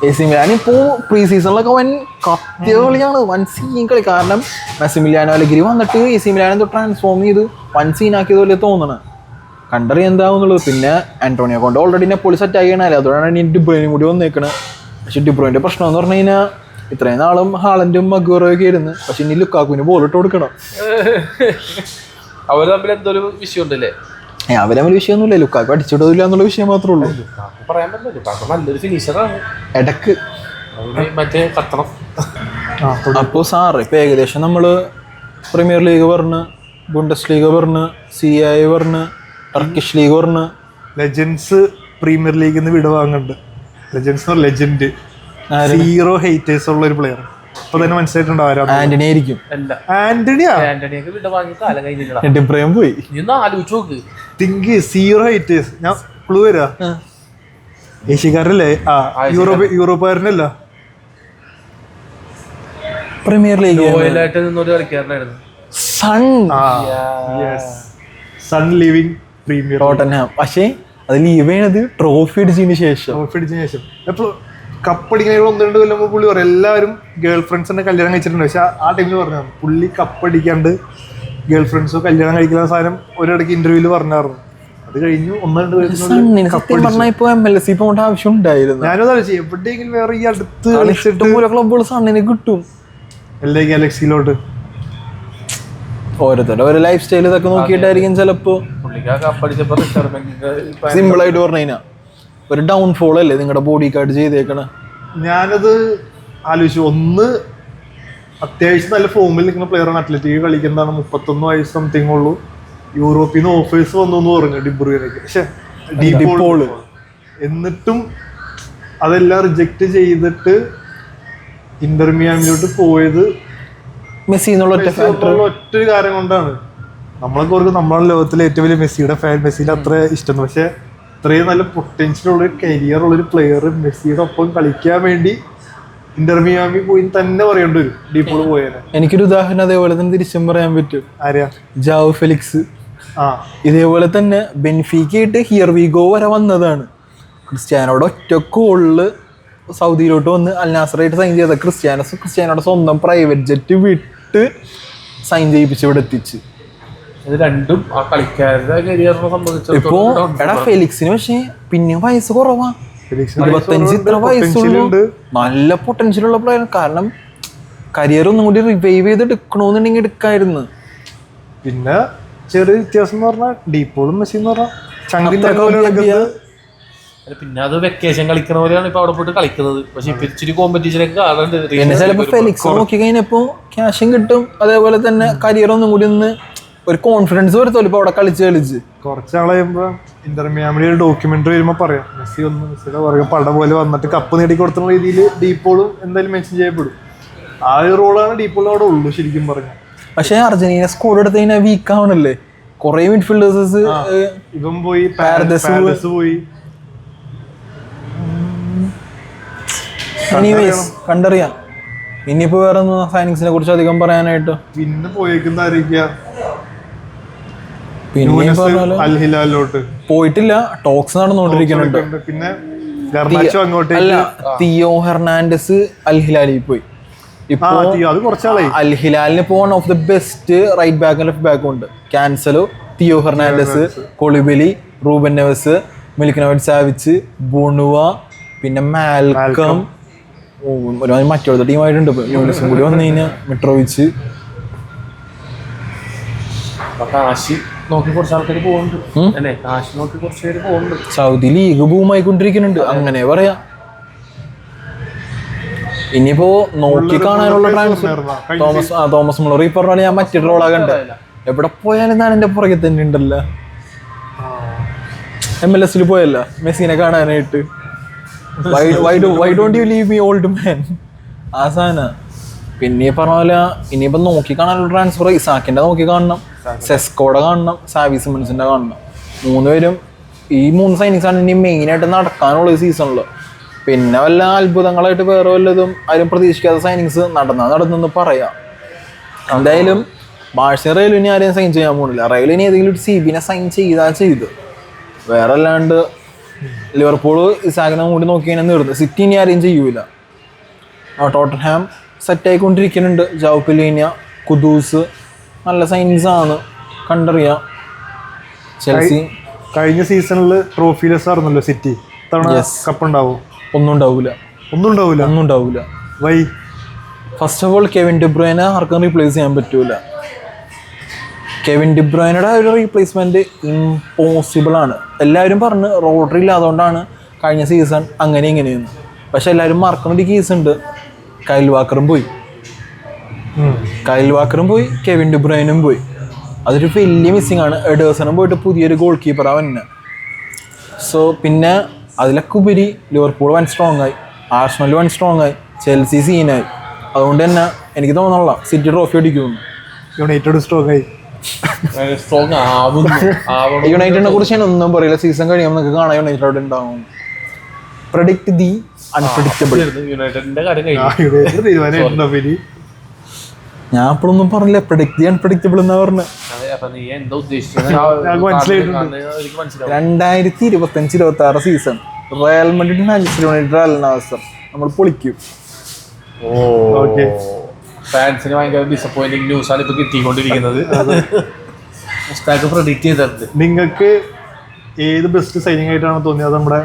AC Milan ഇപ്പോൾ പ്രീ സീസണിലൊക്കെ വൻ കത്തിയ കളിയാണ്, വൻ സീൻ കളി. കാരണം മെസ്സിമിലിയാനോ അല്ലെഗിരി വന്നിട്ട് AC മിലാൻ എന്തോ ട്രാൻസ്ഫോം ചെയ്ത് വൻ സീനാക്കിയത് പോലെ തോന്നണം. കണ്ടറിയാൻ എന്താവുന്നുള്ളത്. പിന്നെ ആന്റോണിയോ കൊണ്ട് ഓൾറെഡി നെപ്പോളി സെറ്റ് ആക്കിയാണല്ലോ, അതുകൊണ്ടാണ് ഇനി ഡിബ്രോയിനും കൂടി വന്നേക്കണത്. പക്ഷെ ഡിബ്രോയിൻ്റെ പ്രശ്നം എന്ന് പറഞ്ഞു കഴിഞ്ഞാൽ ഇത്രയും നാളും ഹാളൻഡും മഗ്വാറൊക്കെ ആയിരുന്നു, പക്ഷെ ഇനി ലുക്കാക്കുവിന് ബോൾ ഇട്ട് കൊടുക്കണം. അവർ തമ്മിൽ എന്തൊരു വിഷയം ഉണ്ടല്ലേ? അവരെ തമ്മിൽ വിഷയമൊന്നുമില്ല, ലുക്കാക്കു അടിച്ചിടില്ല എന്നുള്ള വിഷയം മാത്രമേ ഉള്ളൂ. പറയാൻ പറ്റില്ല, ലുക്കാക്കു നല്ലൊരു ഫിനിഷറാണ് ഇടക്ക് മറ്റേ കത്തണം. അപ്പോൾ സാറ് ഇപ്പം ഏകദേശം നമ്മൾ പ്രീമിയർ ലീഗ് പറഞ്ഞ്, ബുണ്ടസ് ലീഗ് പറഞ്ഞ്, CI പറഞ്ഞ്, ടർക്കിഷ് ലീഗ് പറഞ്ഞ്. ലെജൻസ് പ്രീമിയർ ലീഗിൽ നിന്ന് വിട വാങ്ങുന്നുണ്ട്. ലെജൻസ് ലെജൻഡ് 0 ഹേറ്റേഴ്സ് ഉള്ള ഒരു പ്ലെയർ. അപ്പൊ തന്നെ മനസ്സിലായിട്ടുണ്ടോ ആരാണ്? ആന്റണി ആയിരിക്കും. ആന്റണിയാ? ആന്റണിയൊക്കെ വിട വാങ്ങി കാലം കഴിഞ്ഞില്ല. ഡിബ്രയം പോയി. നീ ഒന്ന് ആലോചിച്ച് നോക്ക്. Think 0 haters. ഞാൻ ക്ലൂ വരാ, ഏഷ്യക്കാരല്ലേ? യൂറോപ്പുകാരനല്ല, പ്രീമിയർ ലീഗ് ലോയലായിട്ട് നിന്നൊരു കളിക്കാരനായിരുന്നു. Son leaving Premier Tottenham. പക്ഷേ അത് ലീവ് ചെയ്യണത് ട്രോഫി അടിച്ചതിന് ശേഷം. എപ്പോഴും കപ്പടിക്കുന്ന 1-2 കൊല്ലം മുമ്പ് പുള്ളി പറയും എല്ലാവരും ഗേൾ ഫ്രണ്ട്സിനെ കല്യാണം കഴിച്ചിട്ടുണ്ട്. പക്ഷെ ആ ടൈമിൽ പറഞ്ഞാണ് പുള്ളി കപ്പടിക്കാണ്ട് ഗേൾ ഫ്രണ്ട്സോ കല്യാണം കഴിക്കുന്ന സാധനം ഒരിടയ്ക്ക് ഇന്റർവ്യൂല് പറഞ്ഞായിരുന്നു. അത് കഴിഞ്ഞു 1-2 സത്യം പറഞ്ഞാൽ ഇപ്പൊ MLS പോകേണ്ട ആവശ്യം ഉണ്ടായിരുന്നു. ഞാനത് എവിടെയെങ്കിലും വേറെ ഈ അടുത്ത് ഇഷ്ടംപോലെ ക്ലബ്ബുകൾ സണ്ണിന് കിട്ടും. LA ഗാലക്സിയിലോട്ട് ഓരോരുത്തരുടെ ഒരു ലൈഫ് സ്റ്റൈൽ ഇതൊക്കെ നോക്കിയിട്ടായിരിക്കും ചിലപ്പോ. സിമ്പിൾ ആയിട്ട് പറഞ്ഞു കഴിഞ്ഞാൽ ഒരു ഡൗൺഫോൾ അല്ലേ നിങ്ങളുടെ ബോഡി കാർഡ് ചെയ്തേക്കണ. ഞാനത് ആലോചിച്ചു. ഒന്ന്, അത്യാവശ്യം നല്ല ഫോമിൽ നിൽക്കുന്ന പ്ലെയറാണ്, അത്ലറ്റിക് കളിക്കുന്നതാണ്, 31 വയസ്സ് സംതിങ് ഉള്ളൂ. യൂറോപ്പിൽ നിന്ന് ഓഫേഴ്സ് വന്നു എന്ന് പറഞ്ഞു ഡിബ്രൂയിനൊക്കെ. പക്ഷെ ഡീപോള് എന്നിട്ടും അതെല്ലാം റിജക്റ്റ് ചെയ്തിട്ട് ഇന്റർ മിയാമിലോട്ട് പോയത് മെസ്സി എന്നുള്ള ഒറ്റൊരു കാര്യം കൊണ്ടാണ്. നമ്മളൊക്കെ ഓർക്കും നമ്മളാണ് ലോകത്തിലെ ഏറ്റവും വലിയ മെസ്സിയുടെ ഫാൻ, മെസ്സിയുടെ അത്ര ഇഷ്ടം. പക്ഷെ ഇത്രയും നല്ല പൊട്ടൻഷ്യൽ ഉള്ള കരിയർ ഉള്ളൊരു പ്ലെയർ മെസ്സിയുടെ ഒപ്പം കളിക്കാൻ വേണ്ടി ഇന്റർ മിയാമി പോയി തന്നെ പറയേണ്ടി വരും. ഡീപോള് പോയാൽ എനിക്കൊരു ഉദാഹരണം അതേപോലെ തന്നെ തിരിച്ചും പറയാൻ പറ്റും. ആര്യാ? Joao Felix. ഇതേപോലെ തന്നെ ബെൻഫീക്കയായിട്ട് ഹിയർ വി ഗോ വരെ വന്നതാണ്. ക്രിസ്ത്യാനോയുടെ ഒറ്റ ഗോളില് സൗദിയിലോട്ട് വന്ന് അൽ നാസറായിട്ട് സൈൻ ചെയ്ത ക്രിസ്ത്യാനോയുടെ സ്വന്തം പ്രൈവറ്റ് ജെറ്റ് വിട്ട് സൈൻ ചെയ്യിപ്പിച്ച് ഇവിടെ എത്തിച്ച്. ഇത് രണ്ടും ആ കളിക്കാരുടെ കരിയറിനെ സംബന്ധിച്ച് ഇപ്പോ എടാ ഫെലിക്സിന് പക്ഷേ പിന്നെ വയസ്സ് കുറവാ, 25 ഇത്ര വയസ്സുള്ളൂ. നല്ല പൊട്ടൻഷ്യൽ ഉള്ള പ്ലെയർ. കാരണം കരിയർ ഒന്നും കൂടി റിവൈവ് ചെയ്ത് എടുക്കണോന്നുണ്ടെങ്കിൽ എടുക്കായിരുന്നു. പിന്നെ ചെറിയ വ്യത്യാസം എന്ന് പറഞ്ഞാൽ ഡീപോളും മെസ്സി എന്ന് പറഞ്ഞാൽ പിന്നെ അത് വെക്കേഷൻ കളിക്കുന്ന പോലെയാണ് ഇപ്പൊ അവിടെ പോയിട്ട് കളിക്കുന്നത്. പക്ഷെ ഇപ്പൊ ഇച്ചിരി കോമ്പറ്റീഷനൊക്കെ കാണുന്നുണ്ട്. പിന്നെ ചിലപ്പോ ഫെലിക്സ് നോക്കി കഴിഞ്ഞപ്പോ ക്യാഷും കിട്ടും, അതേപോലെ തന്നെ കരിയർ ഒന്നും കൂടി ഒന്ന് ഒരു കോൺഫിഡൻസ് വരുത്തല്ലോ ഇപ്പൊ അവിടെ കളിച്ച് കുറച്ചാൾ കഴിയുമ്പോ ഇന്റർ മിയാമിയുടെ ഒരു ഡോക്യുമെന്ററി വരുമ്പോ പറയാം മെസ്സിയുടെ പുറകെ പട പോലെ വന്നിട്ട് കപ്പ് നേടിക്കൊടുത്തുന്ന രീതിയിൽ ഡീപോളും എന്തായാലും മെൻഷൻ ചെയ്യപ്പെടും. ആ ഒരു റോളാണ് ഡീപോൾ അവിടെ ഉള്ളൂ ശരിക്കും പറഞ്ഞാൽ. പക്ഷെ അർജന്റീന സ്കോഡ് എടുത്ത് കഴിഞ്ഞാൽ വീക്ക് ആവണല്ലേ. കുറെ മിഡ്ഫീൽഡേഴ്സ് ഇവൻ പോയി, പാരഡൈസ് പോയി. കണ്ടറിയാം. ഇനിയിപ്പോ വേറെ സൈനിങ്സിനെ കുറിച്ച് അധികം പറയാനായിട്ട് പിന്നെ പോയേക്കുന്ന പിന്നെ ഹിലാലിലോട്ട് പോയിട്ടില്ല, ടോക്സ് നടന്നുകൊണ്ടിരിക്കുന്നുണ്ട്. പിന്നെ അങ്ങോട്ട് തിയോ ഹെർണാണ്ടസ് അൽ ഹിലാലിൽ പോയി. ഇപ്പൊ അൽ ഹിലാലിന് ഇപ്പോ one of the best right ബാക്കും ലെഫ്റ്റ് ബാക്കും ഉണ്ട്. Cancelo, Theo Hernandez, Koulibaly, Ruben Neves, Milinkovic Savic, Bounou, പിന്നെ മാൽക്കം, മറ്റൊരു ടീമായിട്ടുണ്ട്. യൂണിസും കൂടി വന്നു കഴിഞ്ഞാൽ മിട്രോവിച്ച്. സൗദി ലീഗ് ബൂമായിക്കൊണ്ടിരിക്കുന്നുണ്ട്, അങ്ങനെ പറയാം. ഇനിയിപ്പോ നോക്കി കാണാനുള്ള ട്രാൻസ്ഫർ തോമസ് മുളർ ഈ പറഞ്ഞ ഞാൻ മറ്റൊരു റോളാ കണ്ടത്. എവിടെ പോയാലും ഞാൻ എന്റെ പുറകെ തന്നെ ഉണ്ടല്ലോ. MLS പോയല്ല മെസ്സിനെ കാണാനായിട്ട്. Why don't you leave me old man ആ സാധനം. പിന്നെ പറഞ്ഞ പോലെ ഇനിയിപ്പോ നോക്കി കാണാനുള്ള ട്രാൻസ്ഫർ ഇസാക്കിന്റെ നോക്കി കാണണം, സെസ്കോടെ കാണണം, സാവി സിമൻസിന്റെ കാണണം. 3 പേരും ഈ 3 സൈനിങ്സാണ് ഇനി മെയിനായിട്ട് നടക്കാനുള്ള ഈ സീസണിൽ. പിന്നെ വല്ല അത്ഭുതങ്ങളായിട്ട് വേറെ വല്ലതും ആരും പ്രതീക്ഷിക്കാത്ത സൈനിങ്സ് നടന്നെന്ന് പറയാം. എന്തായാലും ബാഴ്സ റയലിനെ ആരെയും സൈൻ ചെയ്യാൻ പോകുന്നില്ല. റയലിന് ഏതെങ്കിലും ഒരു CB-നെ സൈൻ ചെയ്തു. വേറെ അല്ലാണ്ട് ലിവർപൂൾ ഇസാക്കിനെ കൂടി നോക്കി കഴിഞ്ഞാൽ നിർത്തും. സിറ്റി ഇനി ആരെയും ചെയ്യൂല. ടോട്ടൻഹാം സെറ്റായിക്കൊണ്ടിരിക്കുന്നുണ്ട്. ജാവോ പെലീന, കുദൂസ് നല്ല സൈനിങ്സ് ആണ്, കണ്ടറിയാം. ചെൽസി കഴിഞ്ഞ സീസണിൽ ട്രോഫിലെസ് ആയിരുന്നല്ലോ സിറ്റി. കപ്പ് ഉണ്ടാവും? ഒന്നും ഉണ്ടാവില്ല. Why? First of all Kevin De Bruyne ആർക്കും റീപ്ലേസ് ചെയ്യാൻ പറ്റൂല. കെവിൻ ഡിബ്രൂയിനയുടെ ഒരു റീപ്ലേസ്മെന്റ് ഇമ്പോസിബിൾ ആണ്. എല്ലാവരും പറഞ്ഞ് റോഡ്രി ഇല്ലാതുകൊണ്ടാണ് കഴിഞ്ഞ സീസൺ അങ്ങനെ ഇങ്ങനെയെന്ന്. പക്ഷെ എല്ലാവരും മറക്കുന്ന ഒരു കേസ് ഉണ്ട്, കൈൽ വാക്കറും പോയി. കൈൽ വാക്കറും പോയി, കെവിൻ ഡുബ്രൈനും പോയി. അതൊരു വലിയ മിസ്സിംഗ് ആണ്. എഡേഴ്സണും പോയിട്ട് പുതിയൊരു ഗോൾ കീപ്പറാണ് തന്നെ. സോ പിന്നെ അതിലൊക്കെ ഉപരി ലിവർപൂൾ വൻ സ്ട്രോങ് ആയി, ആർസണൽ വൻ സ്ട്രോങ് ആയി, ചെൽസി സീനായി. അതുകൊണ്ട് തന്നെ എനിക്ക് തോന്നുന്നില്ല സിറ്റി ട്രോഫി അടിക്കുമെന്ന്. യുണൈറ്റഡ് സ്ട്രോങ് ആയി. സ്ട്രോങ് ആവണം. യുണൈറ്റഡിനെ കുറിച്ച് ഞാൻ ഒന്നും പറയില്ല. സീസൺ കഴിയുമ്പോൾ നിങ്ങൾക്ക് കാണാൻ യുണൈറ്റഡ് അവിടെ ഉണ്ടാവും. Predict the unpredictable. യുണൈറ്റഡിന്റെ കാര്യം കഴിഞ്ഞു. യുണൈറ്റഡ് തീരുമാനം പിന്നെ ഞാൻ അപ്പോഴൊന്നും പറഞ്ഞില്ല, പ്രഡിക്റ്റ് ദി അൺപ്രഡിക്റ്റബിൾ എന്നാ പറഞ്ഞത്. അപ്പൊ നീ എന്താ ഉദ്ദേശിച്ചത്? ഞങ്ങൾക്ക് മനസ്സിലായിട്ടുണ്ട്. എനിക്ക് മനസ്സിലാവും. 2025-26 season Real Madrid, Manchester United, Al Nassr നമ്മൾ പൊളിക്കും. ഓക്കെ, ഫാൻസിന് ഭയങ്കര ഡിസപ്പോയിന്റിംഗ് ന്യൂസ് ആണ് ഇപ്പൊ കിട്ടിക്കൊണ്ടിരിക്കുന്നത്. പ്രെഡിക്റ്റ് ചെയ്തിട്ടുണ്ട്. നിങ്ങൾക്ക് ഏത് ബെസ്റ്റ് സൈനിങ് ആയിട്ടാണ് തോന്നിയത് നമ്മുടെ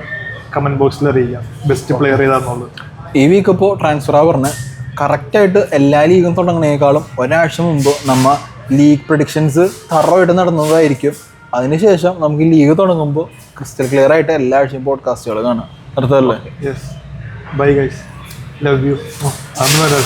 കമന്റ് ബോക്സിൽ അറിയിക്കാം. ബെസ്റ്റ് പ്ലെയർ ഏതാണെന്നുള്ളത്. ഈ വീക്ക് ഇപ്പോൾ ട്രാൻസ്ഫറാ പറഞ്ഞത്. കറക്റ്റായിട്ട് എല്ലാ ലീഗും തുടങ്ങുന്നതിനേക്കാളും ഒരാഴ്ച മുമ്പ് നമ്മ ലീഗ് പ്രഡിക്ഷൻസ് തറവായിട്ട് നടന്നതായിരിക്കും. അതിനുശേഷം നമുക്ക് ലീഗ് തുടങ്ങുമ്പോൾ ക്രിസ്റ്റൽ ക്ലിയർ ആയിട്ട് എല്ലാ ആഴ്ചയും പോഡ്കാസ്റ്റുകൾ കാണാം. അടുത്തല്ലേ? Yes, bye guys, love you. അന്ന് വരാം.